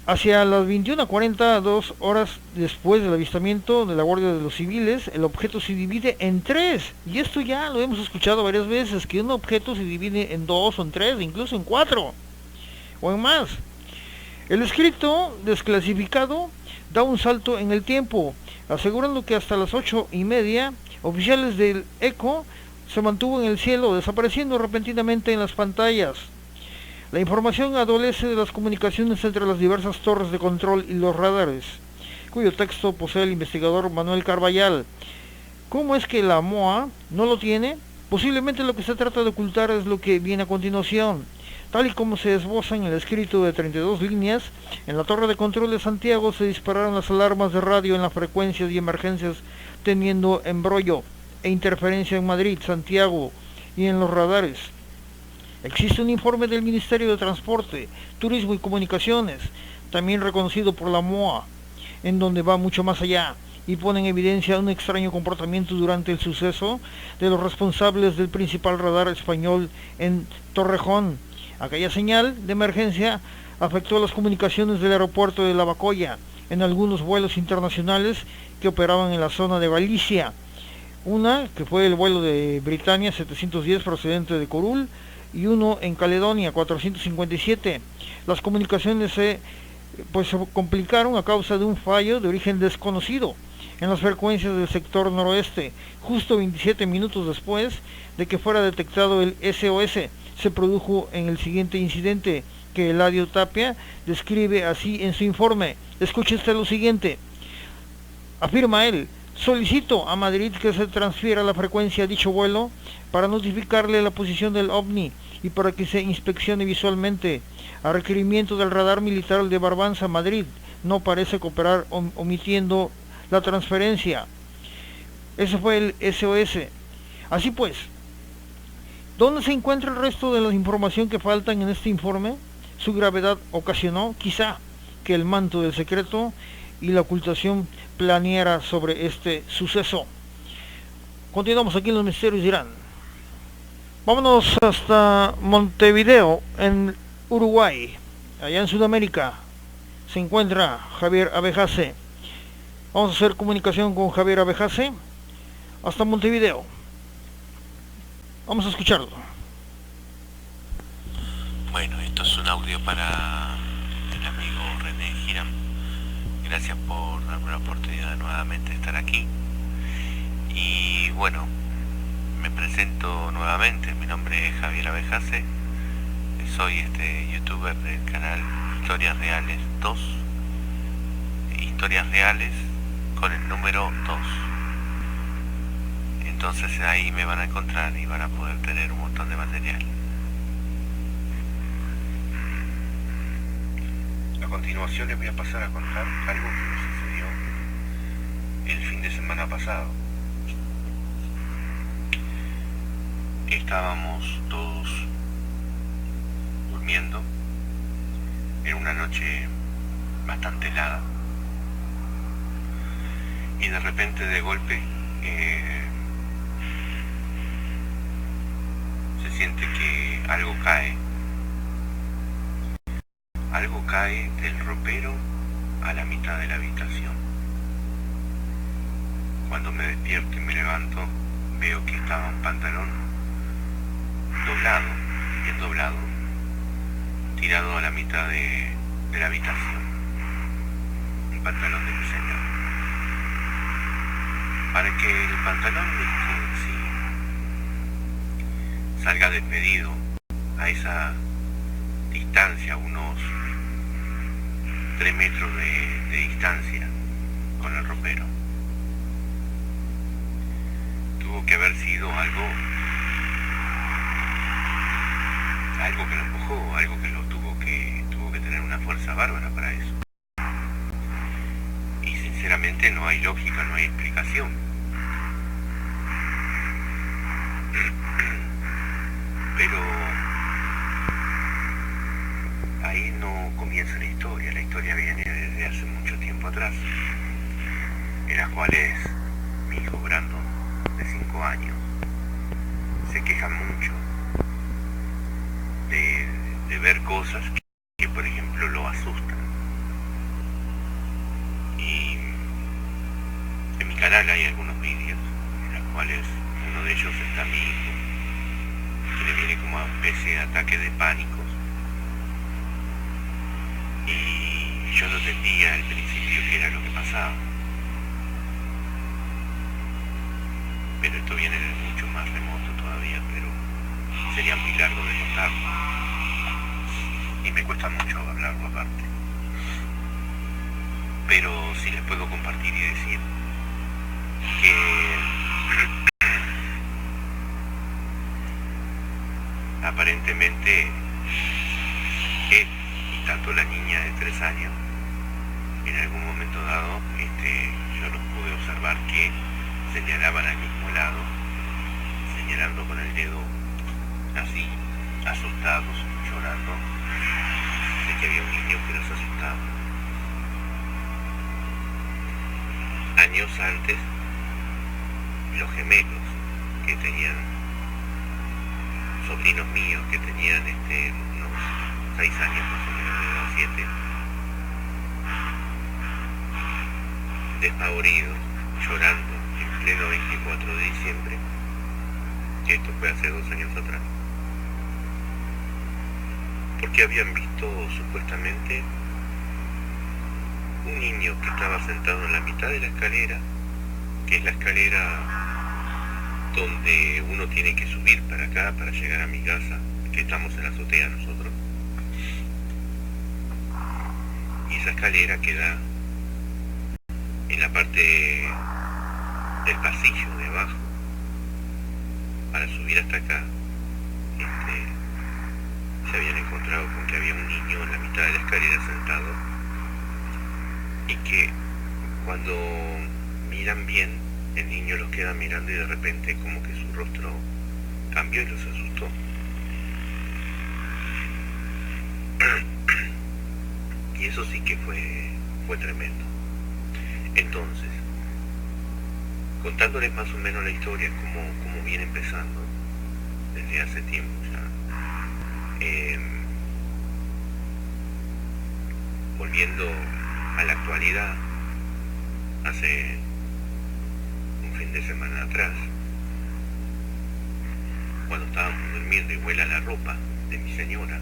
Hacia las 21:42 horas después del avistamiento de la Guardia de los Civiles, el objeto se divide en tres. Y esto ya lo hemos escuchado varias veces, que un objeto se divide en dos o en tres, incluso en cuatro o en más. El escrito desclasificado da un salto en el tiempo, asegurando que hasta las 8:30 oficiales del ECO se mantuvo en el cielo, desapareciendo repentinamente en las pantallas. La información adolece de las comunicaciones entre las diversas torres de control y los radares, cuyo texto posee el investigador Manuel Carballal. ¿Cómo es que la MOA no lo tiene? Posiblemente lo que se trata de ocultar es lo que viene a continuación. Tal y como se esboza en el escrito de 32 líneas, en la torre de control de Santiago se dispararon las alarmas de radio en las frecuencias y emergencias, teniendo embrollo e interferencia en Madrid, Santiago y en los radares. Existe un informe del Ministerio de Transporte, Turismo y Comunicaciones, también reconocido por la MOA, en donde va mucho más allá y pone en evidencia un extraño comportamiento durante el suceso de los responsables del principal radar español en Torrejón. Aquella señal de emergencia afectó las comunicaciones del aeropuerto de Lavacolla en algunos vuelos internacionales que operaban en la zona de Galicia. Una que fue el vuelo de Britannia 710 procedente de Corul, y uno en Caledonia 457. Las comunicaciones se complicaron a causa de un fallo de origen desconocido en las frecuencias del sector noroeste. Justo 27 minutos después de que fuera detectado el SOS, se produjo en el siguiente incidente, que Eladio Tapia describe así en su informe. Escuche usted lo siguiente. Afirma él: solicito a Madrid que se transfiera la frecuencia a dicho vuelo para notificarle la posición del OVNI y para que se inspeccione visualmente. A requerimiento del radar militar de Barbanza, Madrid no parece cooperar, omitiendo la transferencia. Ese fue el SOS. Así pues, ¿dónde se encuentra el resto de la información que faltan en este informe? Su gravedad ocasionó, quizá, que el manto del secreto y la ocultación planeara sobre este suceso. Continuamos aquí en Los Misterios de Irán. Vámonos hasta Montevideo, en Uruguay. Allá en Sudamérica se encuentra Javier Abejase. Vamos a hacer comunicación con Javier Abejase hasta Montevideo. Vamos a escucharlo. Bueno, esto es un audio para el amigo René Girán. Gracias por darme la oportunidad nuevamente de estar aquí. Y bueno, me presento nuevamente. Mi nombre es Javier Abejase. Soy youtuber del canal Historias Reales 2. Historias Reales con el número 2. Entonces ahí me van a encontrar y van a poder tener un montón de material. A continuación les voy a pasar a contar algo que me sucedió el fin de semana pasado. Estábamos todos durmiendo en una noche bastante helada y de repente, de golpe, se siente que algo cae del ropero a la mitad de la habitación. Cuando me despierto y me levanto, veo que estaba un pantalón doblado, bien doblado, tirado a la mitad de la habitación. Un pantalón de mi señor. Para que el pantalón en sí salga despedido a esa distancia, unos 3 metros de distancia con el ropero. Tuvo que haber sido algo que lo empujó, algo que lo tuvo que tener una fuerza bárbara para eso. Y sinceramente no hay lógica, no hay explicación. Pero ahí no comienza la historia viene desde hace mucho tiempo atrás, en las cuales mi hijo Brandon, de 5 años, se queja mucho de ver cosas que por ejemplo lo asustan. Y en mi canal hay algunos vídeos en los cuales uno de ellos está mi hijo, que le viene como una especie de ataque de pánicos. Y yo no entendía al principio qué era lo que pasaba. Pero esto viene de mucho más remoto todavía, pero sería muy largo de contarlo. Y me cuesta mucho hablarlo aparte. Pero sí les puedo compartir y decir que aparentemente él y tanto la niña de 3 años, en algún momento dado, yo los pude observar que señalaban al mismo lado, señalando con el dedo así, asustados, llorando, de que había un niño que los asustaba. Años antes, los gemelos que tenían, sobrinos míos que tenían unos 6 años más o menos de edad, 7, despavoridos, llorando en pleno 24 de diciembre, que esto fue hace 2 años atrás, porque habían visto supuestamente un niño que estaba sentado en la mitad de la escalera, que es la escalera donde uno tiene que subir para acá para llegar a mi casa, que estamos en la azotea nosotros. Y esa escalera queda en la parte del pasillo de abajo. Para subir hasta acá, se habían encontrado con que había un niño en la mitad de la escalera sentado, y que cuando miran bien, el niño los queda mirando y de repente como que su rostro cambió y los asustó. Y eso sí que fue tremendo. Entonces, contándoles más o menos la historia, como viene empezando desde hace tiempo ya, volviendo a la actualidad, hace un fin de semana atrás, cuando estábamos durmiendo y vuela la ropa de mi señora,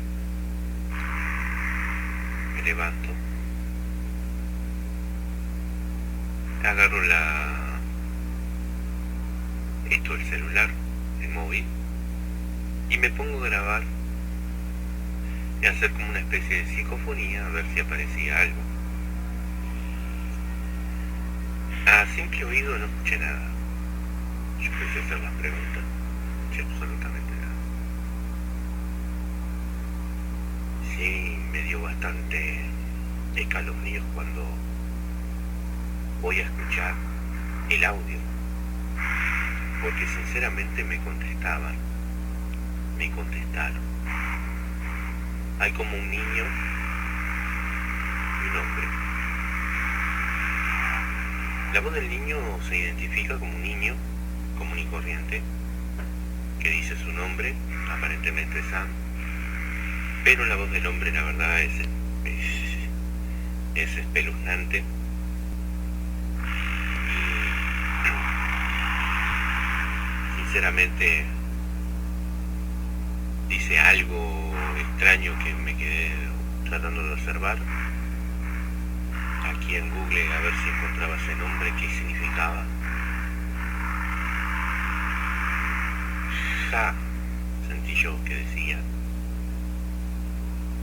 me levanto, agarro el celular, el móvil, y me pongo a grabar y a hacer como una especie de psicofonía a ver si aparecía algo. A simple oído no escuché nada. Yo empecé a hacer las preguntas, no escuché absolutamente nada. Sí, me dio bastante escalofríos cuando voy a escuchar el audio, porque sinceramente me contestaron. Hay como un niño y un hombre. La voz del niño se identifica como un niño común y corriente, que dice su nombre, aparentemente Sam, pero la voz del hombre, la verdad, es espeluznante. Y sinceramente dice algo extraño que me quedé tratando de observar aquí en Google, a ver si encontraba ese nombre, qué significaba. Ja, sentí yo que decía.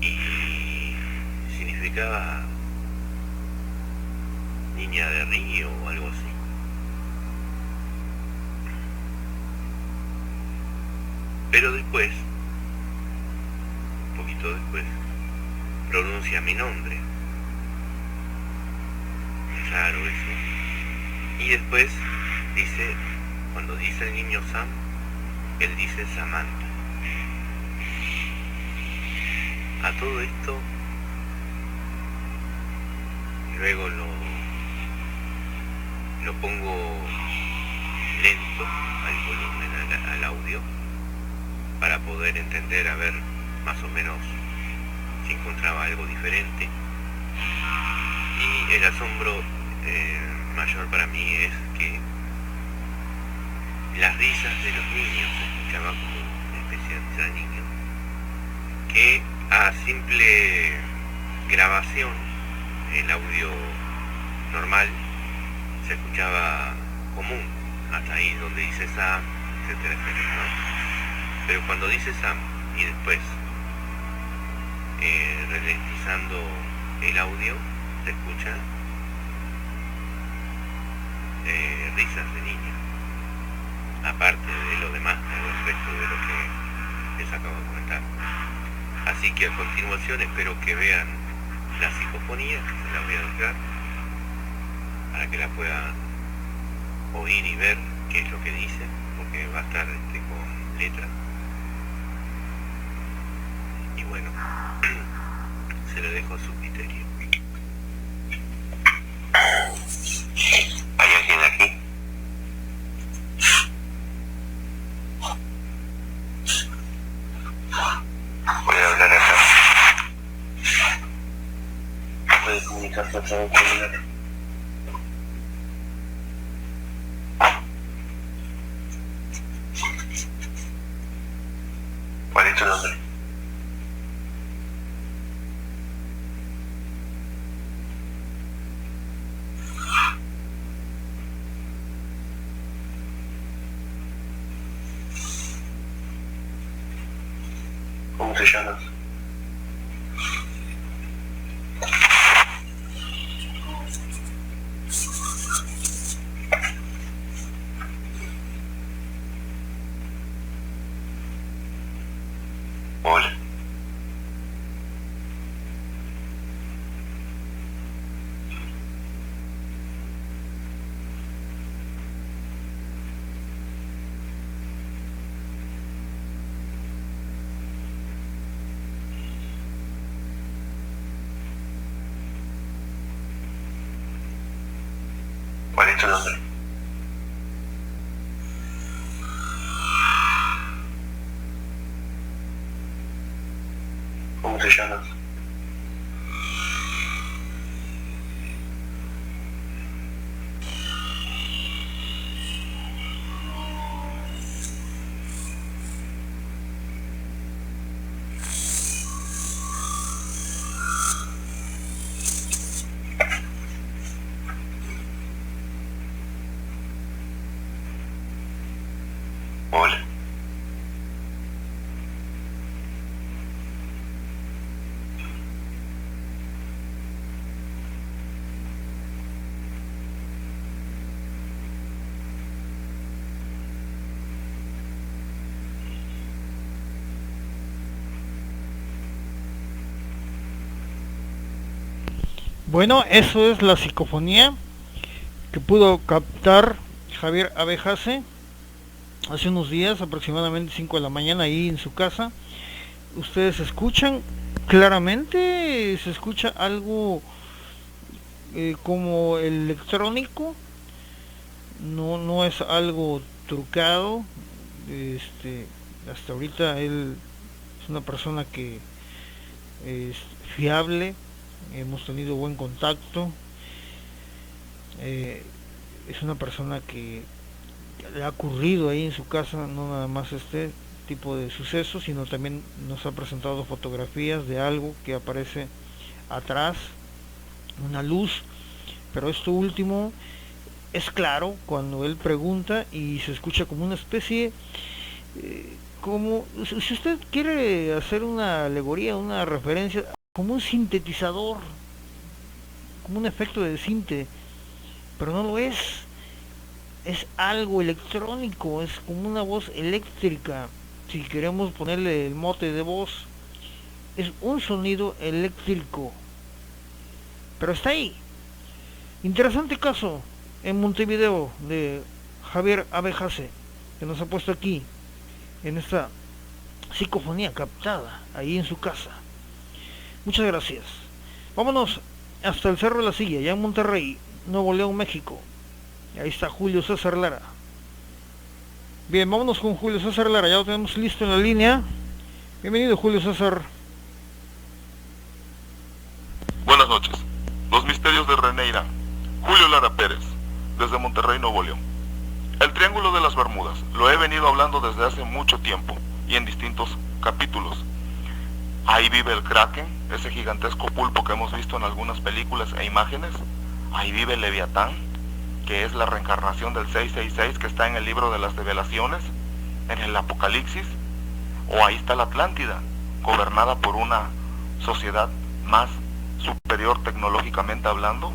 y significaba niña de río o algo así. Pero después, un poquito después, pronuncia mi nombre. Claro, eso. Y después dice, cuando dice el niño Sam, él dice Samantha. A todo esto, luego lo pongo lento al volumen, al audio, para poder entender, a ver más o menos si encontraba algo diferente. Y el asombro mayor para mí es que las risas de los niños se escuchaban como una especie de risa de niño, que a simple grabación, el audio normal se escuchaba común, hasta ahí donde dice Sam, etcétera, etcétera, ¿no? Pero cuando dice Sam y después ralentizando el audio, se escucha risas de niños, aparte de lo demás, el resto de lo que les acabo de comentar. Así que a continuación espero que vean la psicofonía, se la voy a dejar para que la puedan oír y ver qué es lo que dice, porque va a estar con letras. Y bueno, se lo dejo a su criterio. ¿Hay alguien aquí? Voy a hablar acá. Puede comunicarse a través de celular. ¿Cuál es tu nombre? ¿Cómo te llamas? Hola. ¿Cuál es tu nombre? ¿Cómo te llamas? Hola. Bueno, eso es la psicofonía que pudo captar Javier Abejase hace unos días, aproximadamente 5 de la mañana, ahí en su casa. Ustedes escuchan claramente, se escucha algo como electrónico, no es algo trucado. Hasta ahorita él es una persona que es fiable, hemos tenido buen contacto, es una persona que le ha ocurrido ahí en su casa no nada más este tipo de sucesos, sino también nos ha presentado fotografías de algo que aparece atrás, una luz. Pero esto último es claro cuando él pregunta y se escucha como una especie como, si usted quiere hacer una alegoría, una referencia, como un sintetizador, como un efecto de sinte, pero no lo es algo electrónico, es como una voz eléctrica, si queremos ponerle el mote de voz, es un sonido eléctrico, pero está ahí. Interesante caso en Montevideo de Javier Abejase, que nos ha puesto aquí en esta psicofonía captada ahí en su casa. Muchas gracias. Vámonos hasta el Cerro de la Silla, ya en Monterrey, Nuevo León, México. Ahí está Julio César Lara. Bien, vámonos con Julio César Lara, ya lo tenemos listo en la línea. Bienvenido, Julio César. Buenas noches. Los misterios de René Irán. Julio Lara Pérez, desde Monterrey, Nuevo León. El Triángulo de las Bermudas, lo he venido hablando desde hace mucho tiempo y en distintos capítulos. Ahí vive el Kraken, ese gigantesco pulpo que hemos visto en algunas películas e imágenes. Ahí vive el Leviatán, que es la reencarnación del 666 que está en el libro de las revelaciones, en el Apocalipsis. O ahí está la Atlántida, gobernada por una sociedad más superior tecnológicamente hablando,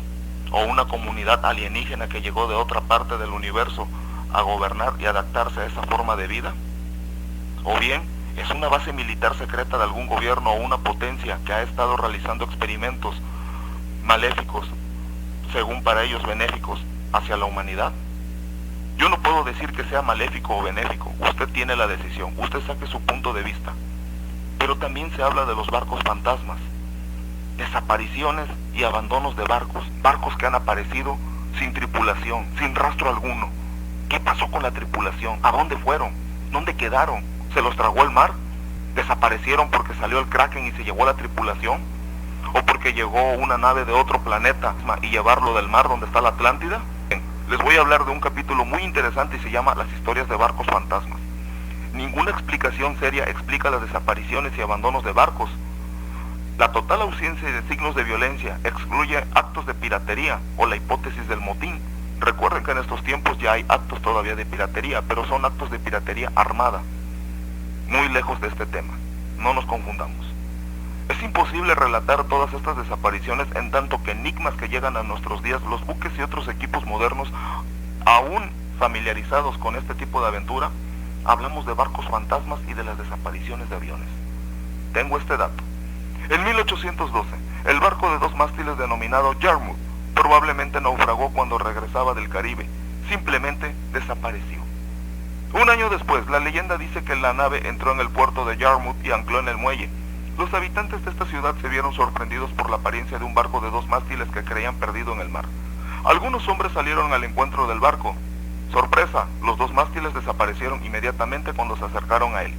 o una comunidad alienígena que llegó de otra parte del universo a gobernar y adaptarse a esa forma de vida. O bien es una base militar secreta de algún gobierno o una potencia que ha estado realizando experimentos maléficos, según para ellos benéficos, hacia la humanidad. Yo no puedo decir que sea maléfico o benéfico, usted tiene la decisión, usted saque su punto de vista. Pero también se habla de los barcos fantasmas, desapariciones y abandonos de barcos, barcos que han aparecido sin tripulación, sin rastro alguno. ¿Qué pasó con la tripulación? ¿A dónde fueron? ¿Dónde quedaron? ¿Se los tragó el mar? ¿Desaparecieron porque salió el Kraken y se llevó la tripulación? ¿O porque llegó una nave de otro planeta y llevarlo del mar donde está la Atlántida? Bien, les voy a hablar de un capítulo muy interesante y se llama Las historias de barcos fantasmas. Ninguna explicación seria explica las desapariciones y abandonos de barcos. La total ausencia de signos de violencia excluye actos de piratería o la hipótesis del motín. Recuerden que en estos tiempos ya hay actos todavía de piratería, pero son actos de piratería armada. Muy lejos de este tema, no nos confundamos. Es imposible relatar todas estas desapariciones en tanto que enigmas que llegan a nuestros días, los buques y otros equipos modernos, aún familiarizados con este tipo de aventura, hablamos de barcos fantasmas y de las desapariciones de aviones. Tengo este dato. En 1812, el barco de 2 mástiles denominado Yarmouth probablemente naufragó cuando regresaba del Caribe. Simplemente desapareció. Un año después, la leyenda dice que la nave entró en el puerto de Yarmouth y ancló en el muelle. Los habitantes de esta ciudad se vieron sorprendidos por la apariencia de un barco de 2 mástiles que creían perdido en el mar. Algunos hombres salieron al encuentro del barco. Sorpresa, los 2 mástiles desaparecieron inmediatamente cuando se acercaron a él.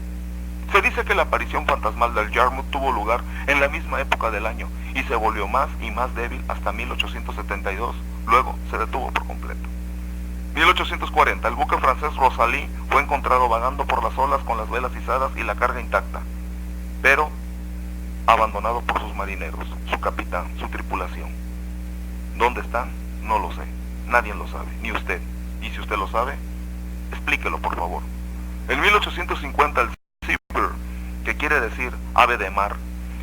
Se dice que la aparición fantasmal del Yarmouth tuvo lugar en la misma época del año y se volvió más y más débil hasta 1872. Luego se detuvo por completo. 1840, el buque francés Rosalie fue encontrado vagando por las olas con las velas izadas y la carga intacta, pero abandonado por sus marineros, su capitán, su tripulación. ¿Dónde están? No lo sé. Nadie lo sabe, ni usted. Y si usted lo sabe, explíquelo, por favor. En 1850, el Seabird, que quiere decir ave de mar,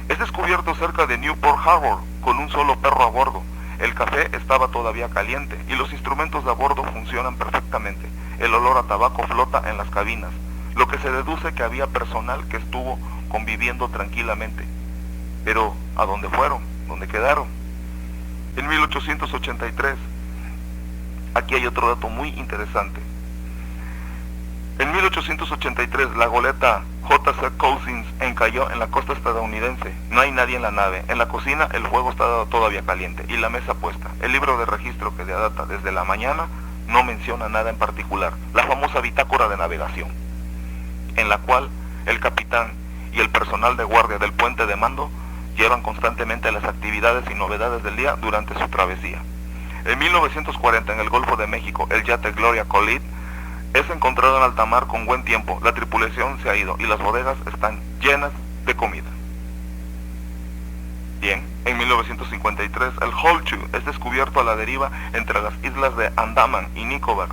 es descubierto cerca de Newport Harbor con un solo perro a bordo. El café estaba todavía caliente y los instrumentos de a bordo funcionan perfectamente. El olor a tabaco flota en las cabinas, lo que se deduce que había personal que estuvo conviviendo tranquilamente. Pero, ¿a dónde fueron? ¿Dónde quedaron? En 1883, aquí hay otro dato muy interesante. En 1883, la goleta J.C. Cousins encalló en la costa estadounidense. No hay nadie en la nave. En la cocina el fuego está todavía caliente y la mesa puesta. El libro de registro que data desde la mañana no menciona nada en particular. La famosa bitácora de navegación, en la cual el capitán y el personal de guardia del puente de mando llevan constantemente las actividades y novedades del día durante su travesía. En 1940, en el Golfo de México, el yate Gloria Colette es encontrado en alta mar con buen tiempo. La tripulación se ha ido y las bodegas están llenas de comida. Bien, en 1953, el Holchu es descubierto a la deriva entre las islas de Andaman y Nicobar.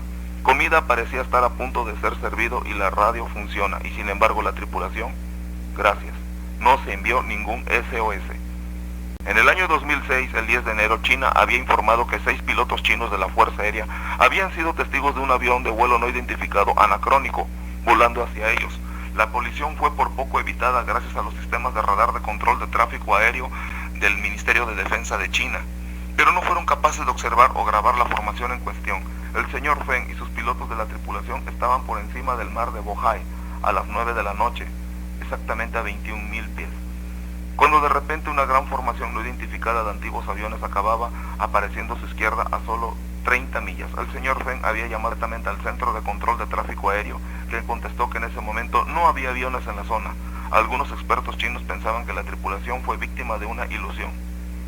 Comida parecía estar a punto de ser servido y la radio funciona, y sin embargo la tripulación, gracias, no se envió ningún SOS. En el año 2006, el 10 de enero, China había informado que 6 pilotos chinos de la Fuerza Aérea habían sido testigos de un avión de vuelo no identificado anacrónico, volando hacia ellos. La colisión fue por poco evitada gracias a los sistemas de radar de control de tráfico aéreo del Ministerio de Defensa de China, pero no fueron capaces de observar o grabar la formación en cuestión. El señor Feng y sus pilotos de la tripulación estaban por encima del mar de Bohai a las 9 de la noche, exactamente a 21.000 pies, cuando de repente una gran formación no identificada de antiguos aviones acababa apareciendo a su izquierda a solo 30 millas. El señor Feng había llamado directamente al Centro de Control de Tráfico Aéreo, que contestó que en ese momento no había aviones en la zona. Algunos expertos chinos pensaban que la tripulación fue víctima de una ilusión.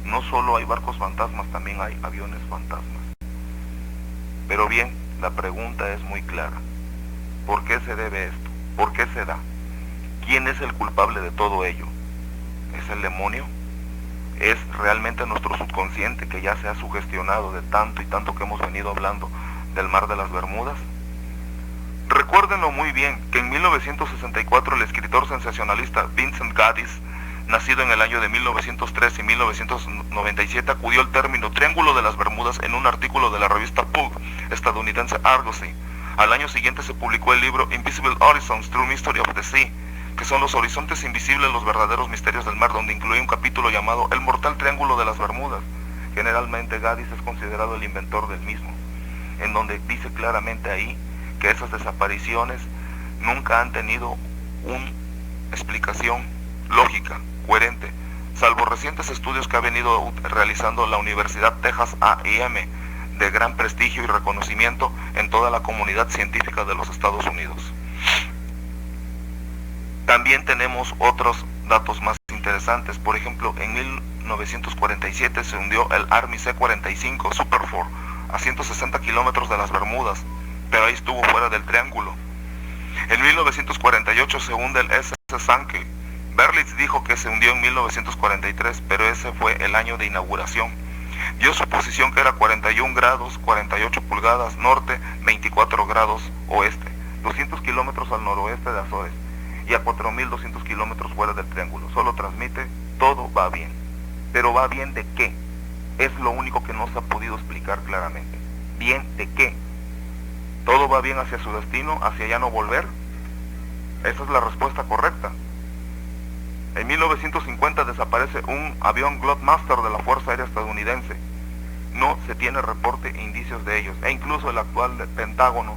No solo hay barcos fantasmas, también hay aviones fantasmas. Pero bien, la pregunta es muy clara. ¿Por qué se debe esto? ¿Por qué se da? ¿Quién es el culpable de todo ello? ¿Es el demonio? ¿Es realmente nuestro subconsciente que ya se ha sugestionado de tanto y tanto que hemos venido hablando del Mar de las Bermudas? Recuérdenlo muy bien que en 1964 el escritor sensacionalista Vincent Gaddis, nacido en el año de 1903 y 1997, acudió al término Triángulo de las Bermudas en un artículo de la revista Pulp estadounidense Argosy. Al año siguiente se publicó el libro Invisible Horizons, True Mystery of the Sea, que son los horizontes invisibles, los verdaderos misterios del mar, donde incluye un capítulo llamado El Mortal Triángulo de las Bermudas. Generalmente Gaddis es considerado el inventor del mismo, en donde dice claramente ahí que esas desapariciones nunca han tenido una explicación lógica, coherente, salvo recientes estudios que ha venido realizando la Universidad Texas A&M, de gran prestigio y reconocimiento en toda la comunidad científica de los Estados Unidos. También tenemos otros datos más interesantes. Por ejemplo, en 1947 se hundió el Army C-45 Superford a 160 kilómetros de las Bermudas, pero ahí estuvo fuera del triángulo. En 1948 se hunde el SS Sankey. Berlitz dijo que se hundió en 1943, pero ese fue el año de inauguración. Dio su posición que era 41 grados, 48 pulgadas norte, 24 grados oeste, 200 kilómetros al noroeste de Azores y a 4.200 kilómetros fuera del triángulo. Solo transmite, todo va bien. Pero ¿va bien de qué? Es lo único que no se ha podido explicar claramente. ¿Bien de qué? ¿Todo va bien hacia su destino, hacia ya no volver? Esa es la respuesta correcta. En 1950 desaparece un avión Globemaster de la Fuerza Aérea estadounidense. No se tiene reporte e indicios de ellos. E incluso el actual Pentágono,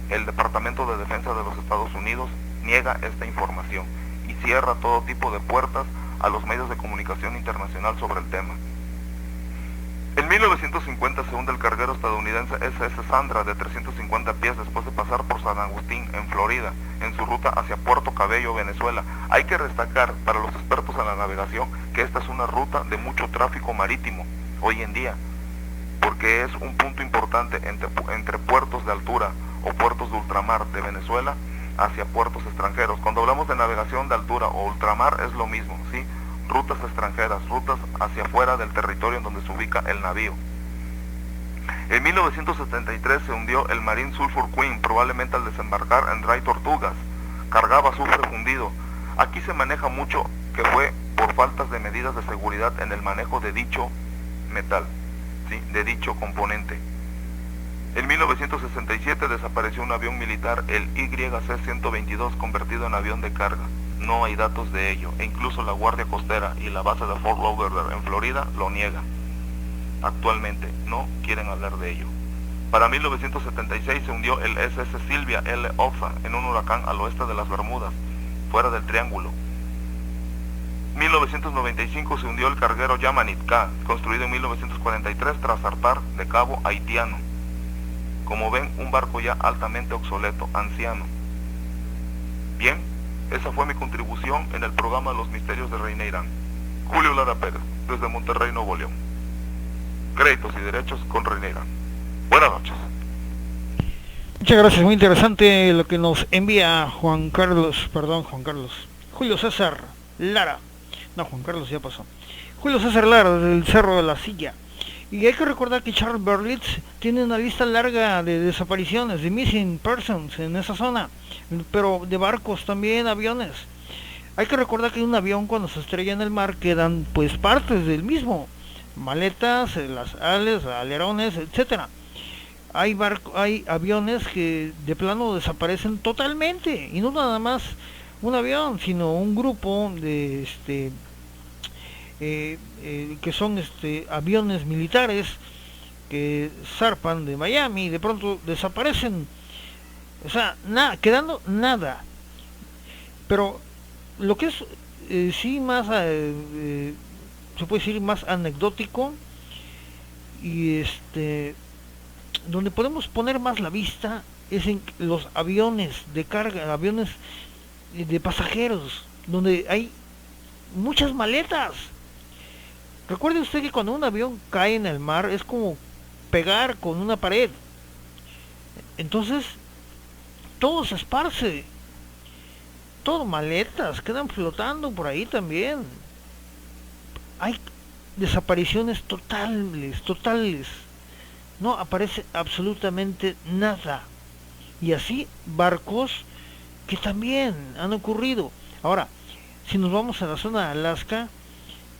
el Departamento de Defensa de los Estados Unidos, niega esta información y cierra todo tipo de puertas a los medios de comunicación internacional sobre el tema. En 1950 se hunde el carguero estadounidense SS Sandra de 350 pies después de pasar por San Agustín, en Florida, en su ruta hacia Puerto Cabello, Venezuela. Hay que destacar para los expertos en la navegación que esta es una ruta de mucho tráfico marítimo hoy en día, porque es un punto importante entre puertos de altura o puertos de ultramar de Venezuela hacia puertos extranjeros. Cuando hablamos de navegación de altura o ultramar es lo mismo, ¿sí? Rutas extranjeras, rutas hacia afuera del territorio en donde se ubica el navío. En 1973 se hundió el Marine Sulphur Queen, probablemente al desembarcar en Dry Tortugas. Cargaba azufre fundido. Aquí se maneja mucho que fue por faltas de medidas de seguridad en el manejo de dicho metal, ¿sí? De dicho componente. En 1967 desapareció un avión militar, el YC-122, convertido en avión de carga. No hay datos de ello, e incluso la Guardia Costera y la base de Fort Lauderdale en Florida lo niega. Actualmente no quieren hablar de ello. Para 1976 se hundió el SS Sylvia L. Oxa en un huracán al oeste de las Bermudas, fuera del triángulo. 1995 se hundió el carguero Yamanit K, construido en 1943 tras zarpar de Cabo Haitiano. Como ven, un barco ya altamente obsoleto, anciano. Bien, esa fue mi contribución en el programa Los Misterios de Reineirán. Julio Lara Pérez, desde Monterrey, Nuevo León. Créditos y derechos con Reineirán. Buenas noches. Muchas gracias, muy interesante lo que nos envía Julio César Lara. No, Juan Carlos ya pasó. Julio César Lara, desde el Cerro de la Silla. Y hay que recordar que Charles Berlitz tiene una lista larga de desapariciones, de missing persons en esa zona, pero de barcos también, aviones. Hay que recordar que un avión cuando se estrella en el mar quedan pues partes del mismo, maletas, las ales, alerones, etcétera. Hay aviones que de plano desaparecen totalmente, y no nada más un avión, sino un grupo de que son aviones militares que zarpan de Miami y de pronto desaparecen, o sea, nada, quedando nada. Pero lo que es sí más se puede decir más anecdótico y donde podemos poner más la vista es en los aviones de carga, aviones de pasajeros, donde hay muchas maletas. Recuerde usted que cuando un avión cae en el mar es como pegar con una pared. Entonces, todo se esparce. Todo maletas, quedan flotando por ahí también. Hay desapariciones totales. No aparece absolutamente nada. Y así barcos que también han ocurrido. Ahora, si nos vamos a la zona de Alaska,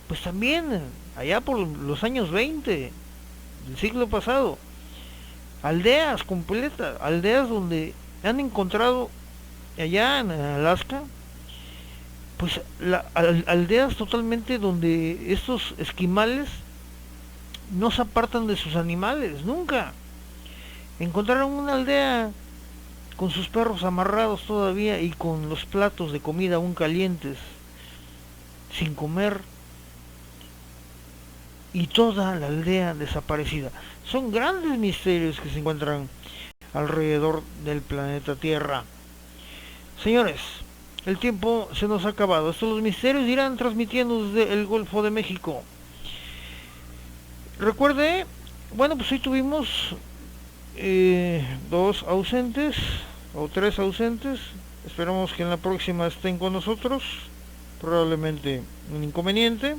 pues también allá por los años 20 del siglo pasado, aldeas completas, aldeas donde han encontrado allá en Alaska, pues aldeas totalmente donde estos esquimales no se apartan de sus animales, nunca. Encontraron una aldea con sus perros amarrados todavía y con los platos de comida aún calientes, sin comer, y toda la aldea desaparecida. Son grandes misterios que se encuentran alrededor del planeta Tierra. Señores, el tiempo se nos ha acabado. Estos los misterios irán transmitiendo desde el Golfo de México. Recuerde, bueno, pues hoy tuvimos 2 ausentes o 3 ausentes. Esperamos que en la próxima estén con nosotros. Probablemente un inconveniente.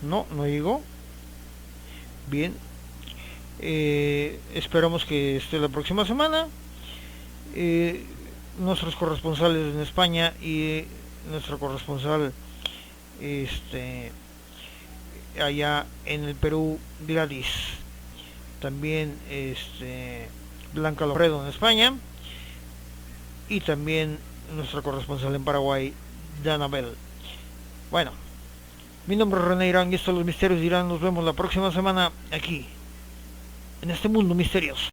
No llegó. Bien. Esperamos que esté la próxima semana. Nuestros corresponsales en España y nuestro corresponsal allá en el Perú, Gladys. También Blanca Loredo en España. Y también nuestra corresponsal en Paraguay, Danabel. Bueno, mi nombre es René Irán y esto es Los Misterios de Irán. Nos vemos la próxima semana aquí, en este mundo misterioso.